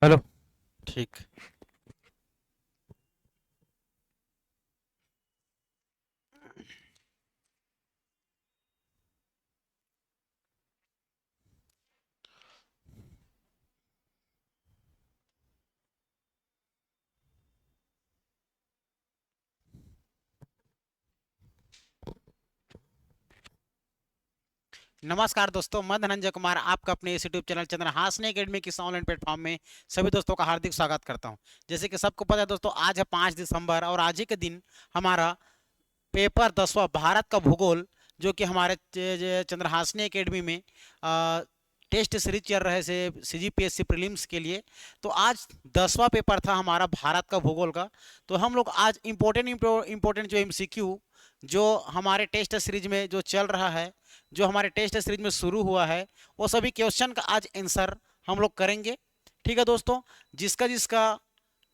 Hello. ठीक। नमस्कार दोस्तों, मैं धनंजय कुमार आपका अपने इस यूट्यूब चैनल चंद्रहास एकेडमी के ऑनलाइन प्लेटफॉर्म में सभी दोस्तों का हार्दिक स्वागत करता हूं। जैसे कि सबको पता है दोस्तों, आज है 5 दिसंबर और आज ही के दिन हमारा पेपर 10वां भारत का भूगोल, जो कि हमारे चंद्रहासनी एकेडमी में टेस्ट सीरीज चल रहे से CGPSC प्रीलिम्स के लिए। तो आज 10वां पेपर था हमारा भारत का भूगोल का। तो हम लोग आज इम्पोर्टेंट जो MCQ जो हमारे टेस्ट सीरीज में जो चल रहा है, जो हमारे टेस्ट सीरीज में शुरू हुआ है, वो सभी क्वेश्चन का आज आंसर हम लोग करेंगे। ठीक है दोस्तों, जिसका जिसका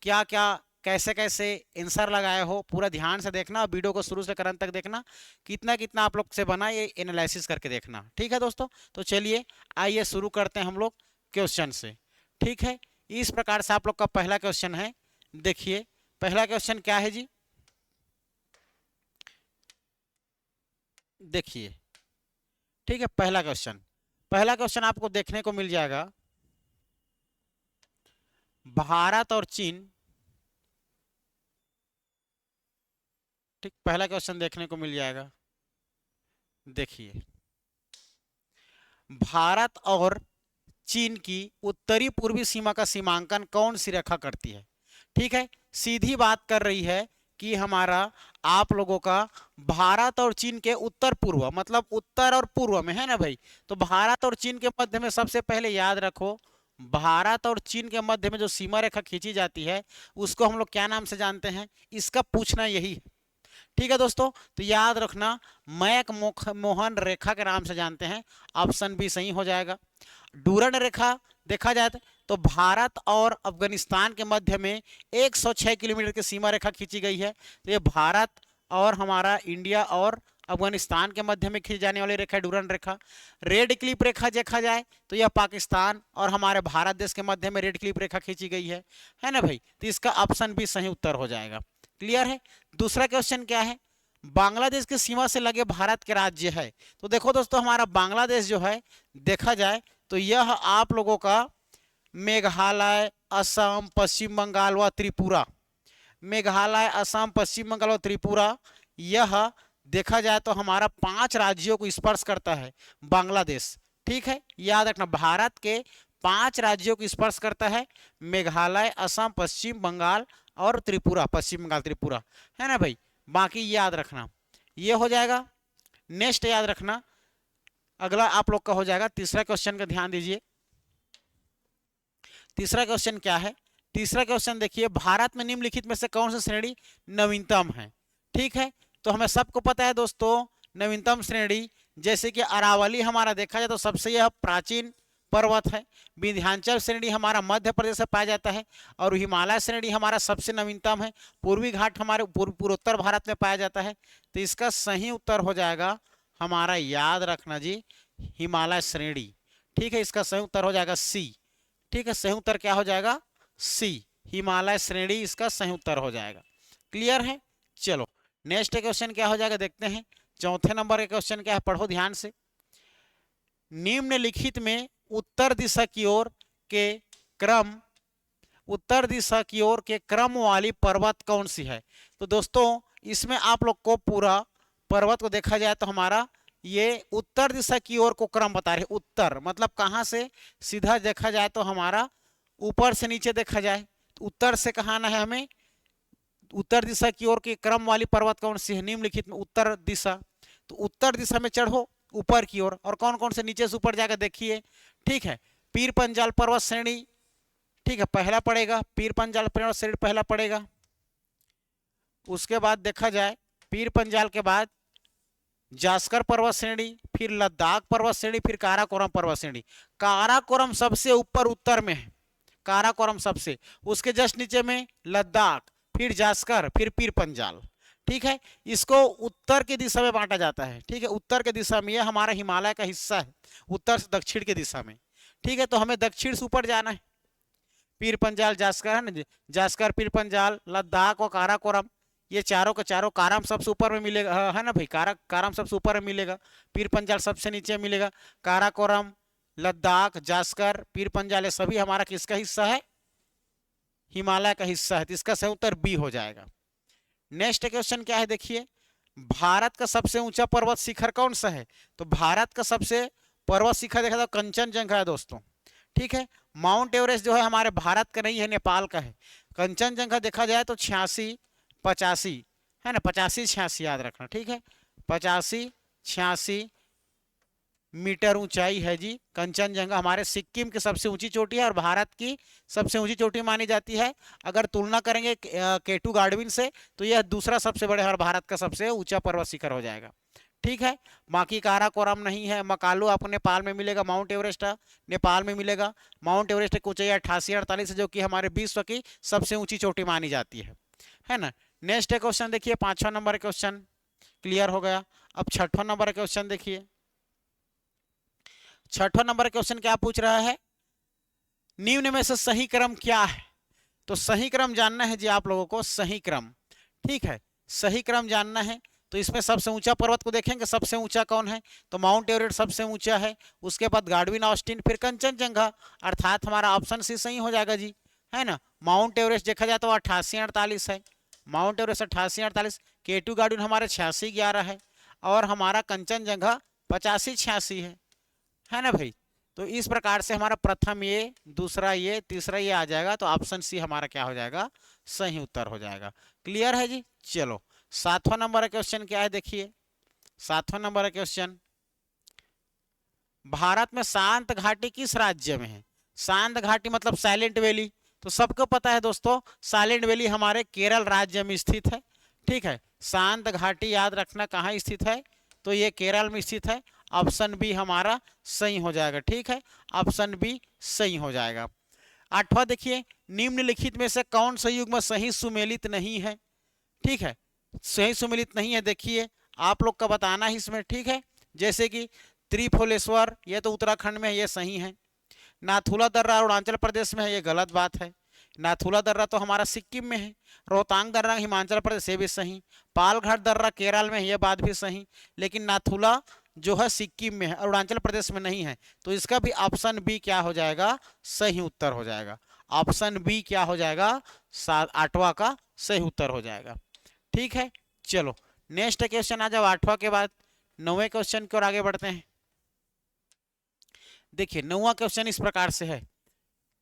क्या क्या कैसे कैसे आंसर लगाए हो पूरा ध्यान से देखना, वीडियो को शुरू से कर अंत तक देखना, कितना कितना आप लोग से बना ये एनालिसिस करके देखना। ठीक है दोस्तों, तो चलिए आइए शुरू करते हैं हम लोग क्वेश्चन से। ठीक है, इस प्रकार से आप लोग का पहला क्वेश्चन है। देखिए पहला क्वेश्चन क्या है जी। देखिए, ठीक है, पहला क्वेश्चन आपको देखने को मिल जाएगा, भारत और चीन। ठीक, पहला क्वेश्चन देखने को मिल जाएगा। देखिए, भारत और चीन की उत्तरी पूर्वी सीमा का सीमांकन कौन सी रेखा करती है। ठीक है, सीधी बात कर रही है कि हमारा आप लोगों का भारत और चीन के उत्तर पूर्व, मतलब उत्तर और पूर्व में है ना भाई। तो भारत और चीन के मध्य में सबसे पहले याद रखो, भारत और चीन के मध्य में जो सीमा रेखा खींची जाती है उसको हम लोग क्या नाम से जानते हैं, इसका पूछना यही है। ठीक है दोस्तों, तो याद रखना, मैक मोहन रेखा के नाम से जानते हैं। ऑप्शन बी सही हो जाएगा। डूरन रेखा देखा जाए तो भारत और अफगानिस्तान के मध्य में 106 किलोमीटर की सीमा रेखा खींची गई है। तो ये भारत और हमारा इंडिया और अफगानिस्तान के मध्य में खींची जाने वाली रेखा डूरन रेखा। रेड क्लिप रेखा देखा जाए तो यह पाकिस्तान और हमारे भारत देश के मध्य में रेड क्लिप रेखा खींची गई है ना भाई। तो इसका ऑप्शन भी सही उत्तर हो जाएगा। क्लियर है। दूसरा क्वेश्चन क्या है, बांग्लादेश की सीमा से लगे भारत के राज्य है। तो देखो दोस्तों, हमारा बांग्लादेश जो है देखा जाए तो यह आप लोगों का मेघालय, असम, पश्चिम बंगाल व त्रिपुरा, मेघालय, असम, पश्चिम बंगाल और त्रिपुरा, यह देखा जाए तो हमारा 5 राज्यों को स्पर्श करता है बांग्लादेश। ठीक है, याद रखना, भारत के 5 राज्यों को स्पर्श करता है, मेघालय, असम, पश्चिम बंगाल और त्रिपुरा, पश्चिम बंगाल त्रिपुरा, है ना भाई। बाकी याद रखना, ये हो जाएगा। नेक्स्ट याद रखना, अगला आप लोग का हो जाएगा तीसरा क्वेश्चन का ध्यान दीजिए। तीसरा क्वेश्चन क्या है, तीसरा क्वेश्चन देखिए, भारत में निम्नलिखित में से कौन सी श्रेणी नवीनतम है। ठीक है, तो हमें सबको पता है दोस्तों, नवीनतम श्रेणी जैसे कि अरावली हमारा देखा जाए तो सबसे यह प्राचीन पर्वत है। विंध्याचल श्रेणी हमारा मध्य प्रदेश से पाया जाता है और हिमालय श्रेणी हमारा सबसे नवीनतम है। पूर्वी घाट हमारे पूर्वोत्तर भारत में पाया जाता है। तो इसका सही उत्तर हो जाएगा हमारा, याद रखना जी, हिमालय श्रेणी। ठीक है, इसका सही उत्तर हो जाएगा सी। ठीक है, सही उत्तर क्या हो जाएगा, सी, हिमालय श्रेणी इसका सही उत्तर हो जाएगा। क्लियर है। चलो नेक्स्ट क्वेश्चन क्या हो जाएगा देखते हैं। चौथे नंबर का क्वेश्चन क्या है, पढ़ो ध्यान से। निम्नलिखित में उत्तर दिशा की ओर के क्रम, उत्तर दिशा की ओर के क्रम वाली पर्वत कौन सी है। तो दोस्तों इसमें आप लोग को पूरा पर्वत को देखा जाए तो हमारा ये उत्तर दिशा की ओर को क्रम बता रहे। उत्तर मतलब कहां से, सीधा देखा जाए तो हमारा ऊपर से नीचे देखा जाए तो उत्तर से कहां है हमें, उत्तर दिशा की ओर के क्रम वाली पर्वत कौन सी है निम्नलिखित में, उत्तर दिशा। तो उत्तर दिशा में चढ़ो ऊपर की ओर, और कौन कौन से नीचे से ऊपर जाकर देखिए। ठीक है, पीर पंजाल पर्वत श्रेणी, ठीक है, पहला पड़ेगा, पीर पंजाल पर्वत श्रेणी पहला पड़ेगा। उसके बाद देखा जाए पीर पंजाल के बाद जास्कर पर्वत श्रेणी, फिर लद्दाख पर्वत श्रेणी, फिर काराकोरम पर्वत श्रेणी। काराकोरम सबसे ऊपर उत्तर में है, काराकोरम सबसे, उसके जस्ट नीचे में लद्दाख, फिर जास्कर, फिर पीर पंजाल। ठीक है, इसको उत्तर की दिशा में बांटा जाता है। ठीक है, उत्तर की दिशा में, यह हमारा हिमालय का हिस्सा है, उत्तर से दक्षिण की दिशा में। ठीक है, तो हमें दक्षिण से ऊपर जाना है। पीर पंजाल जास्कर है ना, जास्कर पीर पंजाल लद्दाख और काराकोरम, ये चारों के चारों, काराम सबसे ऊपर में मिलेगा, है ना भाई, काराम सबसे ऊपर में मिलेगा, पीर पंजाल सबसे नीचे मिलेगा। काराकोरम, लद्दाख, जास्कर, पीर पंजाल, ये सभी हमारा किसका हिस्सा है? हिमालय का हिस्सा है। तो इसका सही उत्तर बी हो जाएगा। नेक्स्ट क्वेश्चन क्या है, देखिए, भारत का सबसे ऊंचा पर्वत शिखर कौन सा है? तो भारत का सबसे पर्वत शिखर देखा तो कंचनजंगा है दोस्तों। ठीक है, माउंट एवरेस्ट जो है हमारे भारत का नहीं है, नेपाल का है। कंचनजंगा देखा जाए तो 86, 85 है ना, 85 86 याद रखना। ठीक है, 85 86 मीटर ऊंचाई है जी कंचनजंगा। हमारे सिक्किम की सबसे ऊंची चोटी है और भारत की सबसे ऊंची चोटी मानी जाती है। अगर तुलना करेंगे केटू गार्डविन से तो यह दूसरा सबसे बड़े और भारत का सबसे ऊंचा पर्वत शिखर हो जाएगा। ठीक है, बाकी काराकोरम नहीं है। मकालू आपको नेपाल में मिलेगा, माउंट एवरेस्ट नेपाल में मिलेगा। माउंट एवरेस्ट की ऊंचाई 88-48 है, जो कि हमारे विश्व की सबसे ऊंची चोटी मानी जाती है ना। नेक्स्ट क्वेश्चन देखिए, 5वां नंबर क्वेश्चन क्लियर हो गया। अब 6वां नंबर क्वेश्चन देखिए। 6वां नंबर क्वेश्चन क्या पूछ रहा है, निम्न में से सही क्रम क्या है? तो सही क्रम जानना है जी आप लोगों को, सही क्रम। ठीक है, सही क्रम जानना है। तो इसमें सबसे ऊंचा पर्वत को देखेंगे, सबसे ऊंचा कौन है? तो माउंट एवरेस्ट सबसे ऊंचा है, उसके बाद गार्डविन ऑस्टिन, फिर कंचनजंगा, अर्थात हमारा ऑप्शन सी सही हो जाएगा जी, है ना। माउंट एवरेस्ट देखा जाए तो 88-48 है, माउंट एवरेस्ट 88-48, केटू गार्डविन हमारे 86-11 है, और हमारा कंचनजंगा 85-86 है ना भाई। तो इस प्रकार से हमारा प्रथम ये, दूसरा ये, तीसरा ये आ जाएगा। तो ऑप्शन सी हमारा क्या हो जाएगा? सही उत्तर हो जाएगा। क्लियर है जी। चलो 7वां नंबर क्वेश्चन क्या है, देखिए 7वां नंबर क्वेश्चन, भारत में शांत घाटी किस राज्य में है? शांत घाटी मतलब साइलेंट वैली, तो सबको पता है दोस्तों, साइलेंट वैली हमारे केरल राज्य में स्थित है। ठीक है, शांत घाटी याद रखना कहाँ स्थित है? तो ये केरल में स्थित है। ऑप्शन बी हमारा सही हो जाएगा। ठीक है, ऑप्शन बी सही हो जाएगा। 8वां देखिए, निम्नलिखित में से कौन सा युग्म सही सुमेलित नहीं है? ठीक है, सही सुमेलित नहीं है, देखिए आप लोग का बताना है इसमें। ठीक है, जैसे कि त्रिफुलेश्वर, ये तो उत्तराखंड में है, ये सही है। नाथुला दर्रा अरुणाचल प्रदेश में है, ये गलत बात है। नाथुला दर्रा तो हमारा सिक्किम में है। रोहतांग दर्रा हिमाचल प्रदेश, ये भी सही। पालघाट दर्रा केरल में है, ये बात भी सही। लेकिन नाथुला जो है सिक्किम में है, अरुणाचल प्रदेश में नहीं है। तो इसका भी ऑप्शन बी क्या हो जाएगा? सही उत्तर हो जाएगा। ऑप्शन बी क्या हो जाएगा? 8वां का सही उत्तर हो जाएगा। ठीक है, चलो नेक्स्ट क्वेश्चन आ जाओ। 8वां के बाद 9वें क्वेश्चन की ओर आगे बढ़ते हैं। देखिए 9वां क्वेश्चन इस प्रकार से है।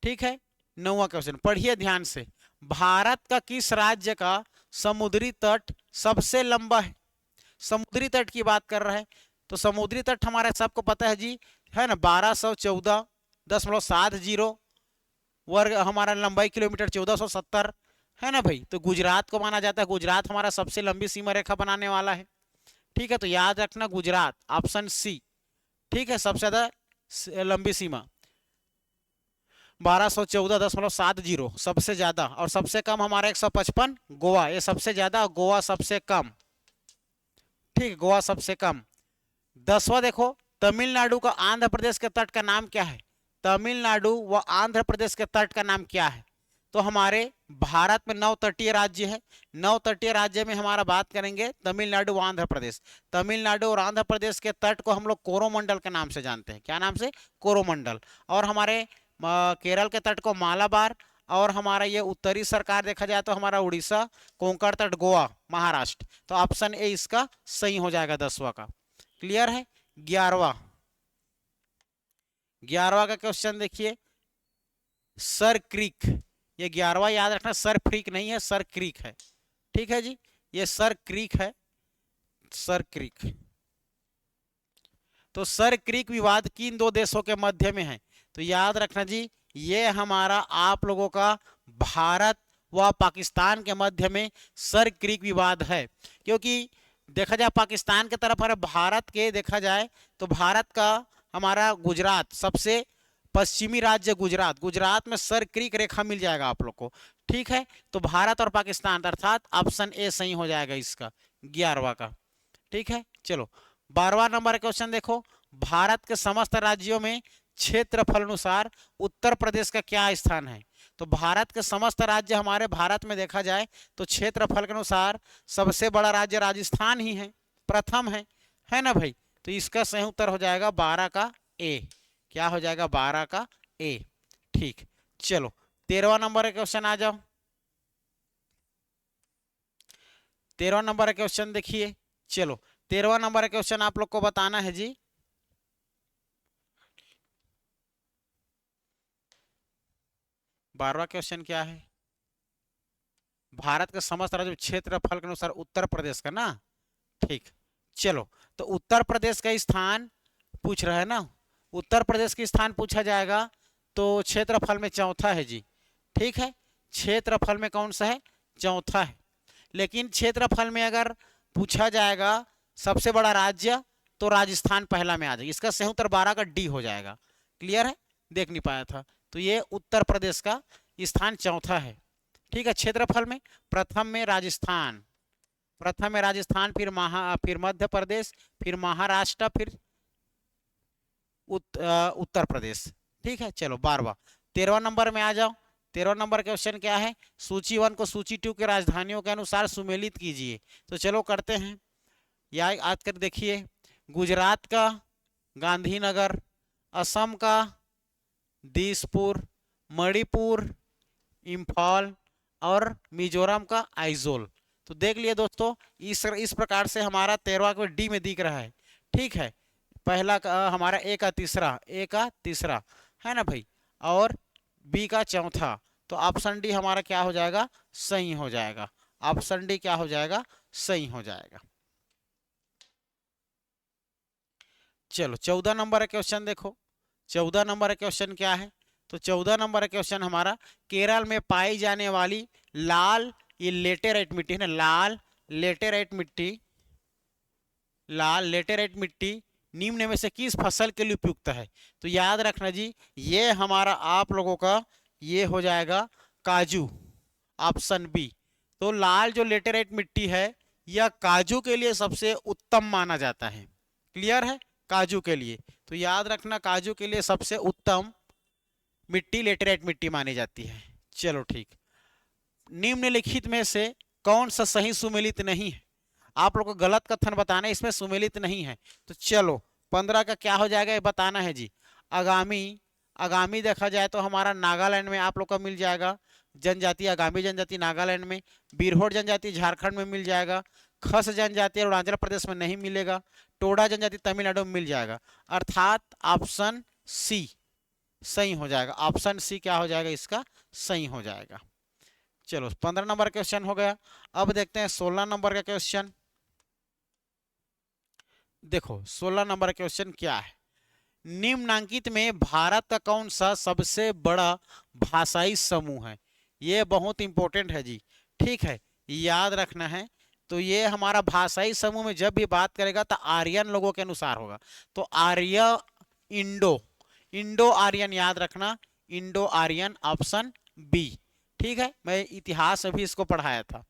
ठीक है, 9वां क्वेश्चन पढ़िए ध्यान से। भारत का किस राज्य का समुद्री तट सबसे लंबा है? समुद्री तट की बात कर रहा है। तो समुद्री तट हमारे सबको पता है जी, है ना, 1214.70 वर्ग हमारा लंबाई, किलोमीटर 1470 है ना भाई। तो गुजरात को माना जाता है, गुजरात हमारा सबसे लंबी सीमा रेखा बनाने वाला है। ठीक है, तो याद रखना गुजरात, ऑप्शन सी। ठीक है, सबसे ज्यादा लंबी सीमा 1214.70 सबसे ज्यादा, और सबसे कम हमारा 155 गोवा, ये सबसे ज्यादा, गोवा सबसे कम। ठीक, गोवा सबसे कम। 10वां देखो, तमिलनाडु का आंध्र प्रदेश के तट का नाम क्या है? तमिलनाडु व आंध्र प्रदेश के तट का नाम क्या है? तो हमारे भारत में 9 तटीय राज्य है। 9 तटीय राज्य में हमारा बात करेंगे तमिलनाडु व आंध्र प्रदेश। तमिलनाडु और आंध्र प्रदेश के तट को हम लोग कोरोमंडल के नाम से जानते हैं। क्या नाम से? कोरोमंडल। और हमारे केरल के तट को मालाबार, और हमारा ये उत्तरी सरकार देखा जाए तो हमारा उड़ीसा, कोंकण तट गोवा, महाराष्ट्र। तो ऑप्शन ए इसका सही हो जाएगा 10वां का। क्लियर है। 11वां का क्वेश्चन देखिए, सर क्रीक, ये 11वां याद रखना, सर फ्रीक नहीं है, सर क्रीक है। ठीक है जी, ये सर क्रीक है, सर क्रीक। तो सर क्रीक विवाद किन 2 देशों के मध्य में है? तो याद रखना जी, ये हमारा आप लोगों का भारत व पाकिस्तान के मध्य में सर क्रीक विवाद है। क्योंकि देखा जाए पाकिस्तान की तरफ, भारत के देखा जाए तो भारत का हमारा गुजरात सबसे पश्चिमी राज्य गुजरात, गुजरात में सर क्रीक रेखा मिल जाएगा आप लोग को। ठीक है, तो भारत और पाकिस्तान, अर्थात ऑप्शन ए सही हो जाएगा इसका 11वां का। ठीक है, चलो 12वां नंबर क्वेश्चन देखो, भारत के समस्त राज्यों में क्षेत्रफल अनुसार उत्तर प्रदेश का क्या स्थान है? तो भारत के समस्त राज्य हमारे भारत में देखा जाए तो क्षेत्रफल के अनुसार सबसे बड़ा राज्य राजस्थान ही है, प्रथम है ना भाई। तो इसका सही उत्तर हो जाएगा 12 का ए। क्या हो जाएगा? 12 का ए। ठीक, चलो 13वां नंबर का क्वेश्चन आ जाओ। 13वां नंबर का क्वेश्चन देखिए, चलो 13वां नंबर का क्वेश्चन आप लोग को बताना है जी। बारहवां क्वेश्चन क्या है? भारत के समस्त राज्य क्षेत्रफल के अनुसार उत्तर प्रदेश का ना। ठीक, चलो तो उत्तर प्रदेश का स्थान पूछ रहा है ना, उत्तर प्रदेश का स्थान पूछा जाएगा तो क्षेत्रफल में चौथा है जी। ठीक है, क्षेत्रफल में कौन सा है? चौथा है। लेकिन क्षेत्रफल में अगर पूछा जाएगा सबसे बड़ा राज्य तो राजस्थान पहला में आ जाएगा। इसका सही उत्तर 12 का डी हो जाएगा। क्लियर है? देख नहीं पाया था तो ये उत्तर प्रदेश का स्थान चौथा है। ठीक है, क्षेत्रफल में प्रथम में राजस्थान, प्रथम में राजस्थान, फिर मध्य प्रदेश, फिर महाराष्ट्र, फिर उत्तर प्रदेश। ठीक है, चलो 12वां। 13वां नंबर में आ जाओ। 13वां नंबर क्वेश्चन क्या है? सूची 1 को सूची 2 के राजधानियों के अनुसार सुमेलित कीजिए। तो चलो करते हैं, या आज कर देखिए, गुजरात का गांधीनगर, असम का दिसपुर, मणिपुर इम्फाल और मिजोरम का आइजोल। तो देख लिए दोस्तों, इस प्रकार से हमारा 13वां को डी में दिख रहा है। ठीक है, पहला का हमारा ए का तीसरा है ना भाई, और बी का चौथा। तो ऑप्शन डी हमारा क्या हो जाएगा? सही हो जाएगा। ऑप्शन डी क्या हो जाएगा? सही हो जाएगा। चलो 14 नंबर का क्वेश्चन देखो। 14 नंबर का क्वेश्चन क्या है? तो 14 नंबर का क्वेश्चन हमारा, केरल में पाई जाने वाली लाल, ये लेटेराइट मिट्टी है ना, लाल लेटेराइट मिट्टी निम्न में से किस फसल के लिए उपयुक्त है? तो याद रखना जी, ये हमारा आप लोगों का ये हो जाएगा काजू, ऑप्शन बी। तो लाल जो लेटेराइट मिट्टी है यह काजू के लिए सबसे उत्तम माना जाता है। क्लियर है? काजू के लिए तो याद रखना, काजू के लिए सबसे उत्तम मिट्टी लेटेराइट मिट्टी मानी जाती है। चलो ठीक, निम्नलिखित में से कौन सा सही सुमेलित नहीं है? आप लोग को गलत कथन बताना है, इसमें सुमेलित नहीं है। तो चलो 15 का क्या हो जाएगा ये बताना है जी। आगामी देखा जाए तो हमारा नागालैंड में आप लोग का मिल जाएगा जनजाति, आगामी जनजाति नागालैंड में, बिरहोर जनजाति झारखंड में मिल जाएगा, खस जनजाति अरुणाचल प्रदेश में नहीं मिलेगा, टोडा जनजाति तमिलनाडु में मिल जाएगा। अर्थात ऑप्शन सी सही हो जाएगा। ऑप्शन सी क्या हो जाएगा? इसका सही हो जाएगा। चलो 15 नंबर क्वेश्चन हो गया। अब देखते हैं 16 नंबर का क्वेश्चन। देखो 16 नंबर क्वेश्चन क्या है? निम्नांकित में भारत का कौन सा सबसे बड़ा भाषाई समूह है? ये बहुत इंपॉर्टेंट है जी। ठीक है, याद रखना है। तो ये हमारा भाषाई समूह में जब भी बात करेगा तो आर्यन लोगों के अनुसार होगा। तो आर्य, इंडो आर्यन, याद रखना इंडो आर्यन, ऑप्शन बी। ठीक है, मैं इतिहास में भी इसको पढ़ाया था।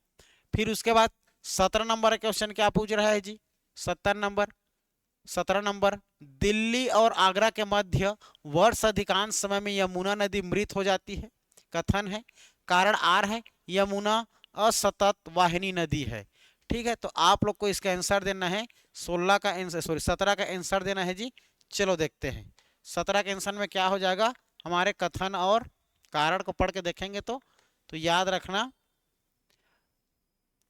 फिर उसके बाद 17 नंबर क्वेश्चन क्या पूछ रहा है जी? 17 नंबर, दिल्ली और आगरा के मध्य वर्ष अधिकांश समय में यमुना नदी मृत हो जाती है। कथन है, कारण आर है, यमुना असतत वाहिनी नदी है। ठीक है, तो आप लोग को इसका आंसर देना है 17 का आंसर देना है जी। चलो देखते हैं 17 के आंसर में क्या हो जाएगा। हमारे कथन और कारण को पढ़ के देखेंगे तो याद रखना,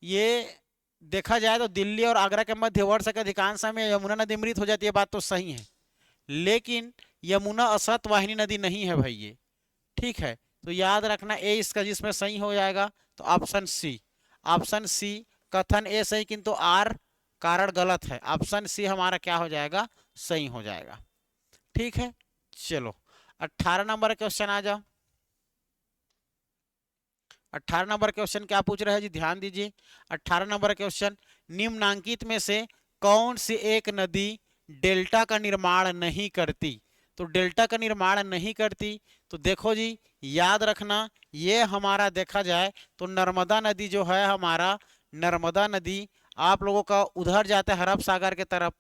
ये देखा जाए तो दिल्ली और आगरा के मध्य वर्ष के अधिकांश समय यमुना नदी मृत हो जाती है, बात तो सही है। लेकिन यमुना असत वाहिनी नदी नहीं है भाई ये। ठीक है, तो याद रखना ए इसका जिसमें सही हो जाएगा। तो ऑप्शन सी कथन ए सही, किंतु आर कारण गलत है। ऑप्शन सी हमारा क्या हो जाएगा? सही हो जाएगा। ठीक है, चलो 18 नंबर क्वेश्चन आ जाओ। 18 नंबर क्वेश्चन क्या पूछ रहा है जी? ध्यान दीजिए। 18 नंबर क्वेश्चन, निम्नांकित में से कौन सी एक नदी डेल्टा का निर्माण नहीं करती? तो डेल्टा का निर्माण नहीं करती। तो देखो जी, याद रखना, ये हमारा देखा जाए तो नर्मदा नदी जो है हमारा, नर्मदा नदी आप लोगों का उधर जाता है अरब सागर के तरफ,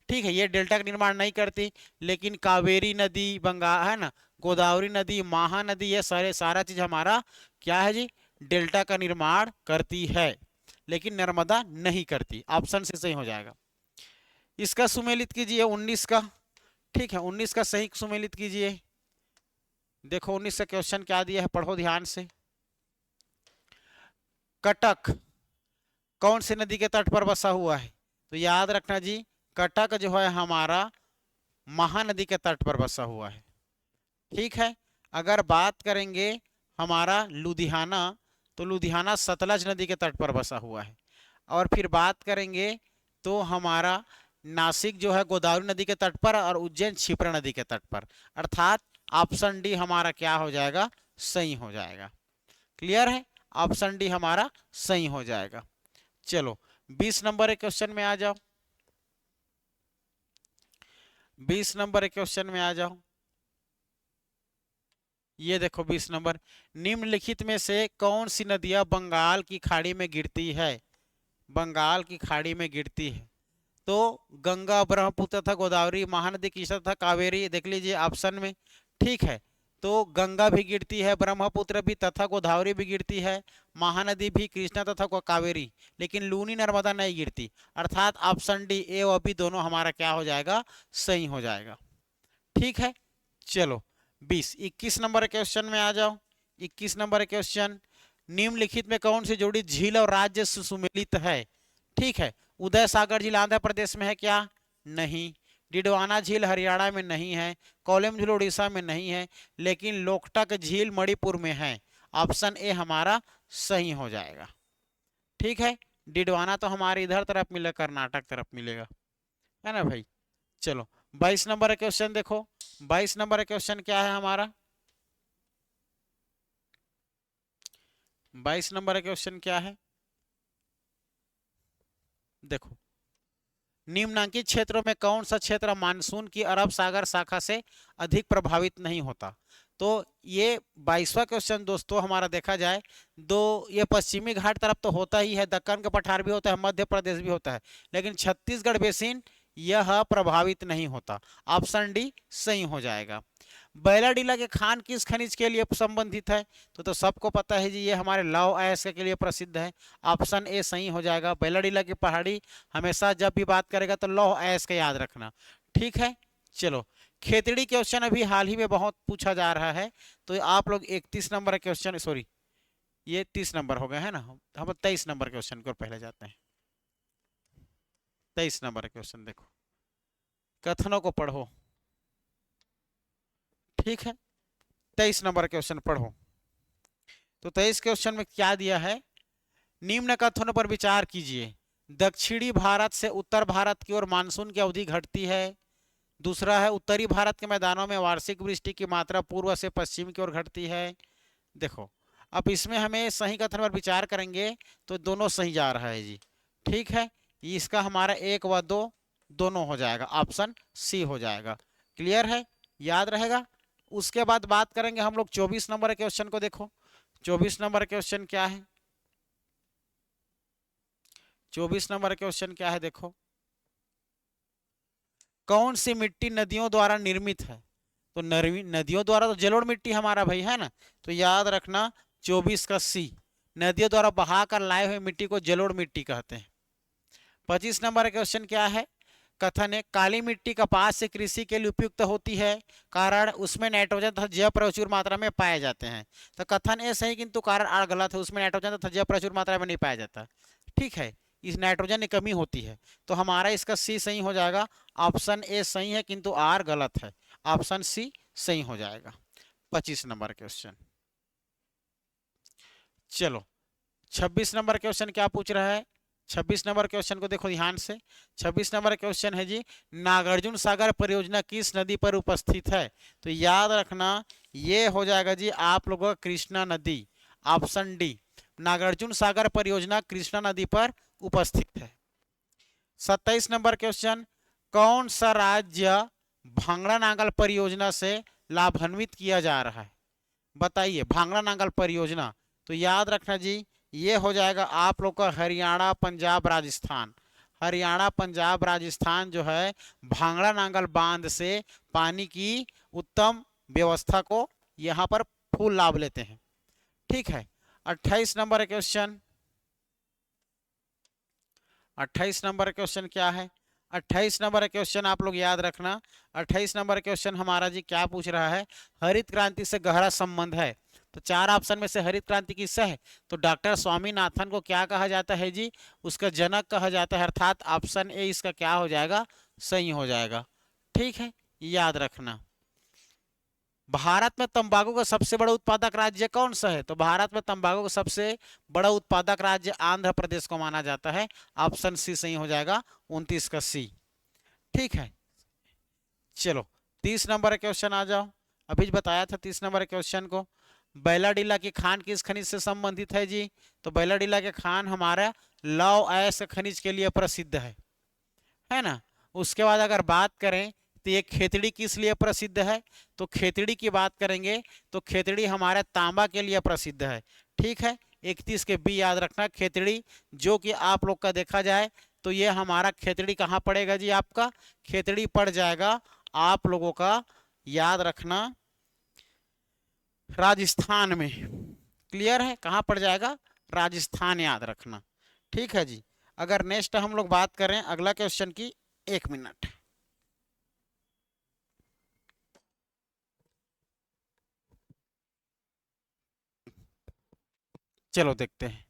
ठीक है, ये डेल्टा का निर्माण नहीं करती। लेकिन कावेरी नदी, बंगाल है ना, गोदावरी नदी, महानदी, ये सारा चीज हमारा क्या है जी, डेल्टा का निर्माण करती है, लेकिन नर्मदा नहीं करती। ऑप्शन से सही हो जाएगा। इसका सुमेलित कीजिए 19 का, ठीक है, 19 का सही सुमेलित कीजिए। देखो 19 का क्वेश्चन क्या दिया है, पढ़ो ध्यान से। कटक कौन सी नदी के तट पर बसा हुआ है? तो याद रखना जी, कटक जो है हमारा महानदी के तट पर बसा हुआ है, ठीक है। अगर बात करेंगे हमारा लुधियाना, तो लुधियाना सतलज नदी के तट पर बसा हुआ है। और फिर बात करेंगे तो हमारा नासिक जो है गोदावरी नदी के तट पर, और उज्जैन क्षिप्रा नदी के तट पर। अर्थात ऑप्शन डी हमारा क्या हो जाएगा, सही हो जाएगा। क्लियर है, ऑप्शन डी हमारा सही हो जाएगा। चलो 20 नंबर के क्वेश्चन में आ जाओ, 20 नंबर के क्वेश्चन में आ जाओ। ये देखो 20 नंबर, निम्नलिखित में से कौन सी नदियां बंगाल की खाड़ी में गिरती है? बंगाल की खाड़ी में गिरती है तो गंगा, ब्रह्मपुत्र तथा गोदावरी, महानदी, कृष्णा तथा कावेरी, देख लीजिए ऑप्शन में, ठीक है। तो गंगा भी गिरती है, ब्रह्मपुत्र भी तथा गोदावरी भी गिरती है, महानदी भी, कृष्णा तथा कावेरी, लेकिन लूनी नर्मदा नहीं गिरती। अर्थात ऑप्शन डी, ए और बी दोनों हमारा क्या हो जाएगा, सही हो जाएगा, ठीक है। चलो 21 नंबर क्वेश्चन में आ जाओ। 21 नंबर क्वेश्चन, निम्नलिखित में कौन सी जोड़ी झील और राज्य से सुमेलित है? ठीक है, उदय सागर झील आंध्र प्रदेश में है क्या? नहीं। डिडवाना झील हरियाणा में नहीं है। कोल्लम झील उड़ीसा में नहीं है, लेकिन लोकटक झील मणिपुर में है। ऑप्शन ए हमारा सही हो जाएगा, ठीक है। डिडवाना तो हमारे इधर तरफ मिलेगा, कर्नाटक तरफ मिलेगा, है ना भाई। चलो 22 नंबर क्वेश्चन देखो, 22 नंबर क्वेश्चन क्या है हमारा, 22 नंबर क्वेश्चन क्या है, देखो, निम्नांकित क्षेत्रों में कौन सा क्षेत्र मानसून की अरब सागर शाखा से अधिक प्रभावित नहीं होता? तो ये 22वां क्वेश्चन दोस्तों हमारा देखा जाए दो, ये पश्चिमी घाट तरफ तो होता ही है, दक्कन का पठार भी होता है, मध्य प्रदेश भी होता है, लेकिन छत्तीसगढ़ बेसिन यह प्रभावित नहीं होता। ऑप्शन डी सही हो जाएगा। बैलाडीला के खान किस खनिज के लिए संबंधित है? तो सबको पता है जी, ये हमारे लौह अयस्क के लिए प्रसिद्ध है। ऑप्शन ए सही हो जाएगा। बैलाडीला की पहाड़ी हमेशा जब भी बात करेगा तो लौह अयस्क याद रखना, ठीक है। चलो खेतड़ी क्वेश्चन अभी हाल ही में बहुत पूछा जा रहा है, तो आप लोग 31 नंबर क्वेश्चन, सॉरी ये 30 नंबर हो गए है ना, हम 23 नंबर क्वेश्चन को पहले जाते हैं। 23 नंबर क्वेश्चन देखो, कथनों को पढ़ो, ठीक है। 23 नंबर क्वेश्चन पढ़ो। तो 23 क्वेश्चन में क्या दिया है, निम्न कथनों पर विचार कीजिए। दक्षिणी भारत से उत्तर भारत की ओर मानसून की अवधि घटती है। दूसरा है उत्तरी भारत के मैदानों में वार्षिक वृष्टि की मात्रा पूर्व से पश्चिम की ओर घटती है। देखो अब इसमें हमें सही कथन पर विचार करेंगे तो दोनों सही जा रहा है जी, ठीक है। इसका हमारा 1 व 2 दोनों हो जाएगा, ऑप्शन सी हो जाएगा। क्लियर है, याद रहेगा। उसके बाद बात करेंगे हम लोग 24 नंबर क्वेश्चन को। देखो 24 नंबर क्वेश्चन क्या है, 24 नंबर क्वेश्चन क्या है, देखो, कौन सी मिट्टी नदियों द्वारा निर्मित है? तो नदियों द्वारा तो जलोढ़ मिट्टी हमारा भाई है ना, तो याद रखना 24 का सी, नदियों द्वारा बहाकर लाए हुए मिट्टी को जलोढ़ मिट्टी कहते हैं। 25 नंबर क्वेश्चन क्या है, कथन है काली मिट्टी कपास से कृषि के लिए उपयुक्त होती है, कारण उसमें नाइट्रोजन तथा जैव प्रचुर मात्रा में पाए जाते हैं। तो कथन ए सही, किंतु कारण आर गलत है, उसमें नाइट्रोजन तथा जैव प्रचुर मात्रा में नहीं पाया जाता, ठीक है, इस नाइट्रोजन की कमी होती है। तो हमारा इसका सी सही हो जाएगा। ऑप्शन ए सही है किंतु आर गलत है, ऑप्शन सी सही हो जाएगा। 25 नंबर क्वेश्चन। चलो 26 नंबर क्वेश्चन क्या पूछ रहा है, 26 नंबर क्वेश्चन को देखो ध्यान से। 26 नंबर क्वेश्चन है जी, नागार्जुन सागर परियोजना किस नदी पर उपस्थित है? तो याद रखना ये हो जाएगा जी आप लोगों का कृष्णा नदी, ऑप्शन डी, नागार्जुन सागर परियोजना कृष्णा नदी पर उपस्थित है। 27 नंबर क्वेश्चन, कौन सा राज्य भांगड़ा नांगल परियोजना से लाभान्वित किया जा रहा है? बताइए, भांगड़ा नांगल परियोजना, तो याद रखना जी, ये हो जाएगा आप लोग का हरियाणा, पंजाब, राजस्थान। हरियाणा, पंजाब, राजस्थान जो है भांगड़ा नांगल बांध से पानी की उत्तम व्यवस्था को यहाँ पर फुल लाभ लेते हैं। ठीक है, 28 नंबर क्वेश्चन। 28 नंबर क्वेश्चन क्या है? 28 नंबर क्वेश्चन आप लोग याद रखना। 28 नंबर क्वेश्चन हमारा जी क्या पूछ रहा है? हरित क्रांति से गहरा संबंध है। तो चार ऑप्शन में से हरित क्रांति किससे है? तो डॉक्टर स्वामीनाथन को क्या कहा जाता है जी? उसका जनक कहा जाता है, अर्थात ऑप्शन ए इसका क्या हो जाएगा? सही हो जाएगा। ठीक है, याद रखना। भारत में तंबाकू का सबसे बड़ा उत्पादक राज्य कौन सा है? तो भारत में तंबाकू का सबसे बड़ा उत्पादक राज्य आंध्र प्रदेश को माना जाता है। ऑप्शन सी सही हो जाएगा, 29 का सी। ठीक है, चलो 30 नंबर क्वेश्चन आ जाओ। अभी बताया था 30 नंबर क्वेश्चन को। बैलाडीला की खान किस खनिज से संबंधित है जी? तो बैलाडीला के खान हमारा लौह अयस्क खनिज के लिए प्रसिद्ध है ना। उसके बाद अगर बात करें तो ये खेतड़ी किस लिए प्रसिद्ध है? तो खेतड़ी की बात करेंगे तो खेतड़ी हमारे तांबा के लिए प्रसिद्ध है। ठीक है, 31 के बी याद रखना, खेतड़ी, जो कि आप लोग का देखा जाए तो ये हमारा खेतड़ी कहाँ पड़ेगा जी? आपका खेतड़ी पड़ जाएगा आप लोगों का, याद रखना, राजस्थान में। क्लियर है, कहाँ पड़ जाएगा? राजस्थान, याद रखना। ठीक है जी। अगर नेक्स्ट हम लोग बात करें अगला क्वेश्चन की, 1 मिनट, चलो देखते हैं।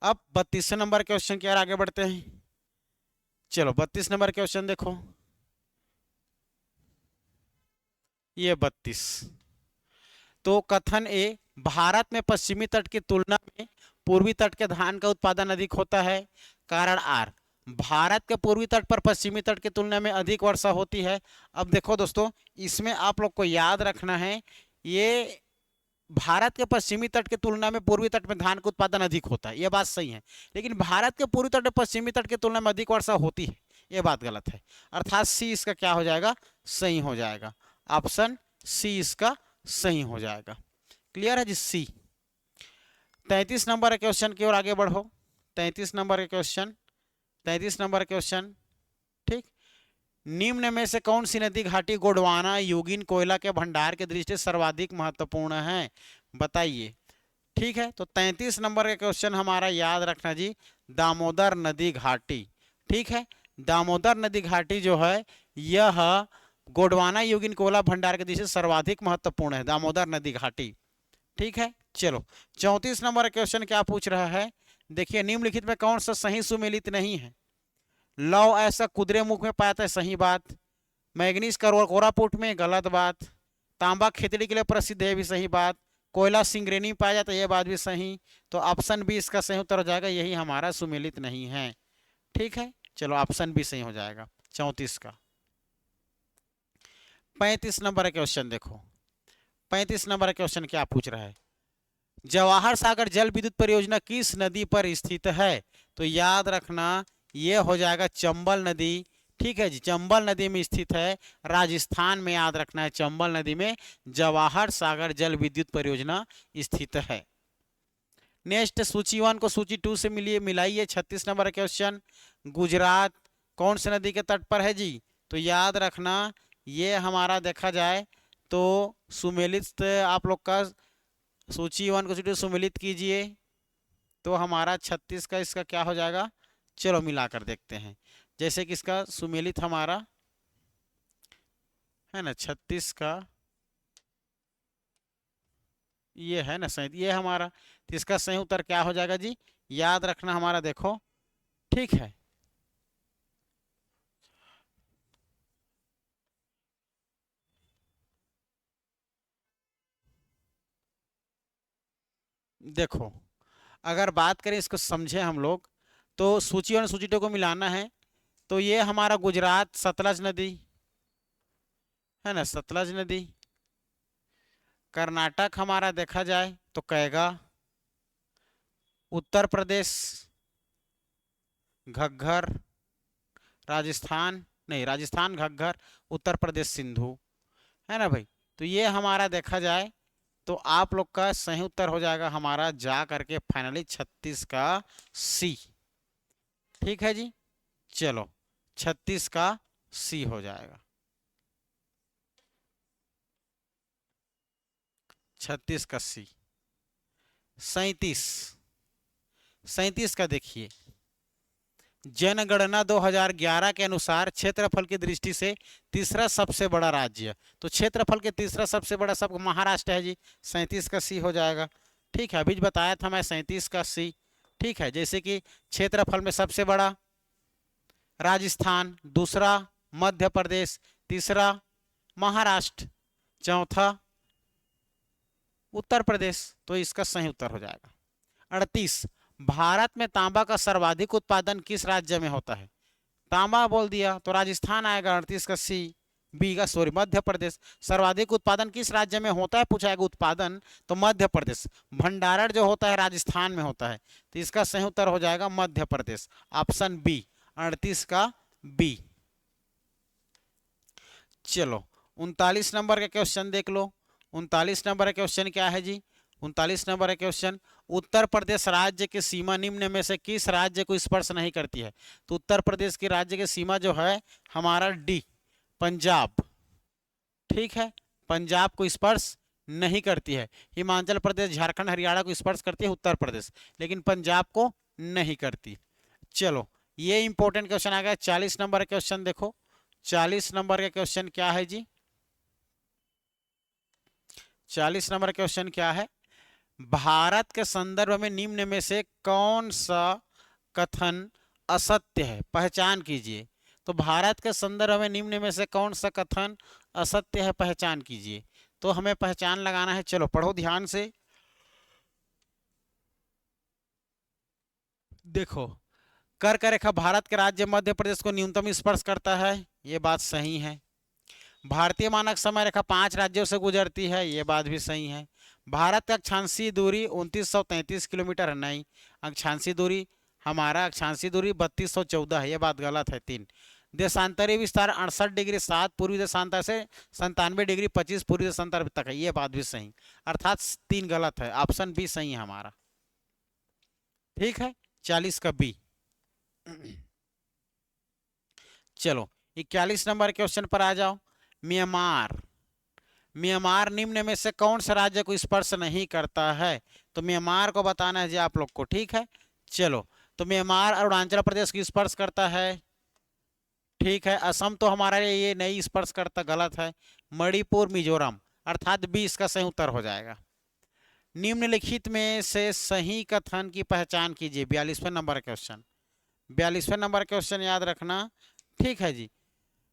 अब 32 नंबर क्वेश्चन की ओर आगे बढ़ते हैं। चलो 32 नंबर क्वेश्चन देखो, ये 32। तो कथन ए, भारत में पश्चिमी तट की तुलना में पूर्वी तट के धान का उत्पादन अधिक होता है। कारण आर, भारत के पूर्वी तट पर पश्चिमी तट की तुलना में अधिक वर्षा होती है। अब देखो दोस्तों, इसमें आप लोग को याद रखना है, ये भारत के पश्चिमी तट की तुलना में पूर्वी तट में धान का उत्पादन अधिक होता है, ये बात सही है। लेकिन भारत के पूर्वी तट में पश्चिमी तट की तुलना में अधिक वर्षा होती है, ये बात गलत है। अर्थात सी इसका क्या हो जाएगा? सही हो जाएगा। ऑप्शन सी इसका सही हो जाएगा। क्लियर है जी, सी। 33 नंबर क्वेश्चन की ओर आगे बढ़ो। 33 नंबर क्वेश्चन, 33 नंबर क्वेश्चन। ठीक, निम्न में से कौन सी नदी घाटी गोंडवाना योगिन कोयला के भंडार की दृष्टि से सर्वाधिक महत्वपूर्ण है? बताइए। ठीक है, तो 33 नंबर का क्वेश्चन हमारा याद रखना जी, दामोदर नदी घाटी। ठीक है, दामोदर नदी घाटी जो है यह गोंडवाना योगिन कोयला भंडार की दृष्टि से सर्वाधिक महत्वपूर्ण है, दामोदर नदी घाटी। ठीक है, चलो 34 नंबर क्वेश्चन क्या पूछ रहा है? देखिए, निम्नलिखित में कौन सा सही सुमेलित नहीं है? लौह ऐसा कुद्रेमुख में पाया था, सही बात। मैग्नीज कोरापुट में, गलत बात। तांबा खेतड़ी के लिए प्रसिद्ध है, भी सही बात। कोयला सिंगरेनी में पाया जाता है, यह बात भी सही। तो ऑप्शन बी इसका सही उत्तर हो जाएगा, यही हमारा सुमेलित नहीं है। ठीक है, चलो ऑप्शन बी सही हो जाएगा 34 का। 35 नंबर क्वेश्चन देखो, 35 नंबर क्वेश्चन क्या पूछ रहा है? जवाहर सागर जल विद्युत परियोजना किस नदी पर स्थित है? तो याद रखना, यह हो जाएगा चंबल नदी। ठीक है जी, चंबल नदी में स्थित है, राजस्थान में, याद रखना है, चंबल नदी में जवाहर सागर जल विद्युत परियोजना स्थित है। नेक्स्ट, सूची 1 को सूची 2 से मिलाइए। 36 नंबर क्वेश्चन, गुजरात कौन सी नदी के तट पर है जी? तो याद रखना, ये हमारा देखा जाए तो सुमेलित, आप लोग का सूची 1 को सूची 2 सुमेलित कीजिए, तो हमारा 36 का इसका क्या हो जाएगा? चलो मिलाकर देखते हैं। जैसे कि इसका सुमेलित हमारा है ना 36 का, ये है ना सही, ये हमारा, तो इसका सही उत्तर क्या हो जाएगा जी? याद रखना हमारा, देखो, ठीक है, देखो, अगर बात करें इसको समझे हम लोग, तो सूची 1 सूची 2 को मिलाना है। तो ये हमारा गुजरात सतलज नदी है ना, सतलज नदी। कर्नाटक हमारा देखा जाए तो कैगा। उत्तर प्रदेश घग्गर। राजस्थान नहीं, राजस्थान घग्गर, उत्तर प्रदेश सिंधु, है ना भाई। तो ये हमारा देखा जाए तो आप लोग का सही उत्तर हो जाएगा हमारा जा करके फाइनली 36 का सी। ठीक है जी, चलो 36 का सी हो जाएगा। 36 का सी। 37, 37 का देखिए, जनगणना 2011 के अनुसार क्षेत्रफल की दृष्टि से तीसरा सबसे बड़ा राज्य, तो क्षेत्रफल के तीसरा सबसे बड़ा सब महाराष्ट्र है जी, 37 का सी हो जाएगा। ठीक है, अभी बताया था मैं 37 का सी। ठीक है, जैसे कि क्षेत्रफल में सबसे बड़ा राजस्थान, दूसरा मध्य प्रदेश, तीसरा महाराष्ट्र, चौथा उत्तर प्रदेश, तो इसका सही उत्तर हो जाएगा। 38, भारत में तांबा का सर्वाधिक उत्पादन किस राज्य में होता है? तांबा बोल दिया तो राजस्थान आएगा, 38 का सी। बी का सॉरी मध्य प्रदेश। सर्वाधिक उत्पादन किस राज्य में होता है पूछाएगा, उत्पादन तो मध्य प्रदेश। भंडारण जो होता है राजस्थान में होता है, तो इसका सही उत्तर हो जाएगा मध्य प्रदेश, ऑप्शन बी, 38 का बी। चलो 39 नंबर का क्वेश्चन देख लो। 39 नंबर का क्वेश्चन क्या है जी? 39 नंबर का क्वेश्चन, उत्तर प्रदेश राज्य की सीमा निम्न में से किस राज्य को स्पर्श नहीं करती है? तो उत्तर प्रदेश की राज्य की सीमा जो है हमारा डी, पंजाब। ठीक है, पंजाब को स्पर्श नहीं करती है। हिमाचल प्रदेश, झारखंड, हरियाणा को स्पर्श करती है उत्तर प्रदेश, लेकिन पंजाब को नहीं करती। चलो ये इंपॉर्टेंट क्वेश्चन आ गया। 40 नंबर का क्वेश्चन देखो। 40 नंबर का क्वेश्चन क्या है जी? 40 नंबर क्वेश्चन क्या है? भारत के संदर्भ में निम्न में से कौन सा कथन असत्य है? पहचान कीजिए। तो भारत के संदर्भ में निम्न में से कौन सा कथन असत्य है, पहचान कीजिए। तो हमें पहचान लगाना है। चलो पढ़ो ध्यान से। देखो, कर्क रेखा भारत के राज्य मध्य प्रदेश को न्यूनतम स्पर्श करता है, ये बात सही है। भारतीय मानक समय रेखा 5 राज्यों से गुजरती है, ये बात भी सही है। भारत का अक्षांशीय दूरी 2933 किलोमीटर है, नहीं। अक्षांशीय दूरी हमारा अक्षांशीय दूरी 3214 है, ये बात गलत है। 3, देशांतरीय विस्तार 68 डिग्री 7 पूर्वी देशांतर से 97 डिग्री 25 पूर्वी देशांतर तक है, ये बात भी सही, अर्थात 3 गलत है, ऑप्शन बी सही है हमारा। ठीक है, 40 का बी। चलो 41 नंबर क्वेश्चन पर आ जाओ। म्यांमार, म्यांमार निम्न में से कौन सा राज्य को स्पर्श नहीं करता है? तो म्यांमार को बताना है जी आप लोग को। ठीक है, चलो तो म्यांमार अरुणाचल प्रदेश की स्पर्श करता है। ठीक है, असम तो हमारा ये नहीं स्पर्श करता, गलत है। मणिपुर, मिजोरम, अर्थात बी इसका सही उत्तर हो जाएगा। निम्नलिखित में से सही कथन की पहचान कीजिए। 42वें नंबर क्वेश्चन, 42वें नंबर क्वेश्चन याद रखना। ठीक है जी,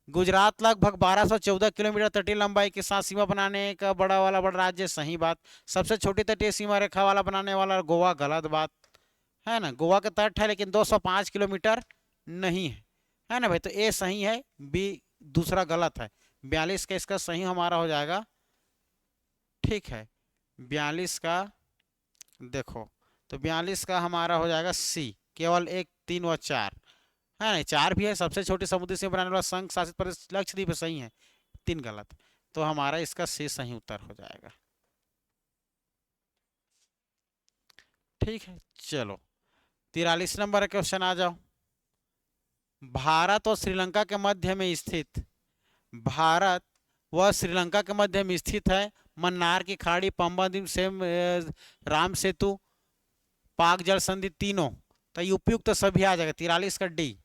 गुजरात लगभग 1214 किलोमीटर तटीय लंबाई के साथ सीमा बनाने का बड़ा राज्य, सही बात। सबसे छोटी तटीय सीमा रेखा वाला बनाने वाला गोवा, गलत बात है ना। गोवा का तट है लेकिन 205 किलोमीटर नहीं है ना भाई। तो ए सही है, बी दूसरा गलत है। 42 का इसका सही हमारा हो जाएगा। ठीक है, 42 का देखो, तो 42 का हमारा हो जाएगा सी, केवल 1, 3 व 4 है ना। 4 भी है, सबसे छोटी समुद्री सीमा बनाने वाला संघ शासित प्रदेश लक्षद्वीप सही है, 3 गलत। तो हमारा इसका सी सही उत्तर हो जाएगा। ठीक है, चलो 43 नंबर क्वेश्चन आ जाओ। भारत और श्रीलंका के मध्य में स्थित, भारत व श्रीलंका के मध्य में स्थित है मन्नार की खाड़ी, पंबा द्वीप, सेम राम सेतु, पाक जल संधि, तीनों। तो ये उपयुक्त सभी आ जाएगा, 43 का डी।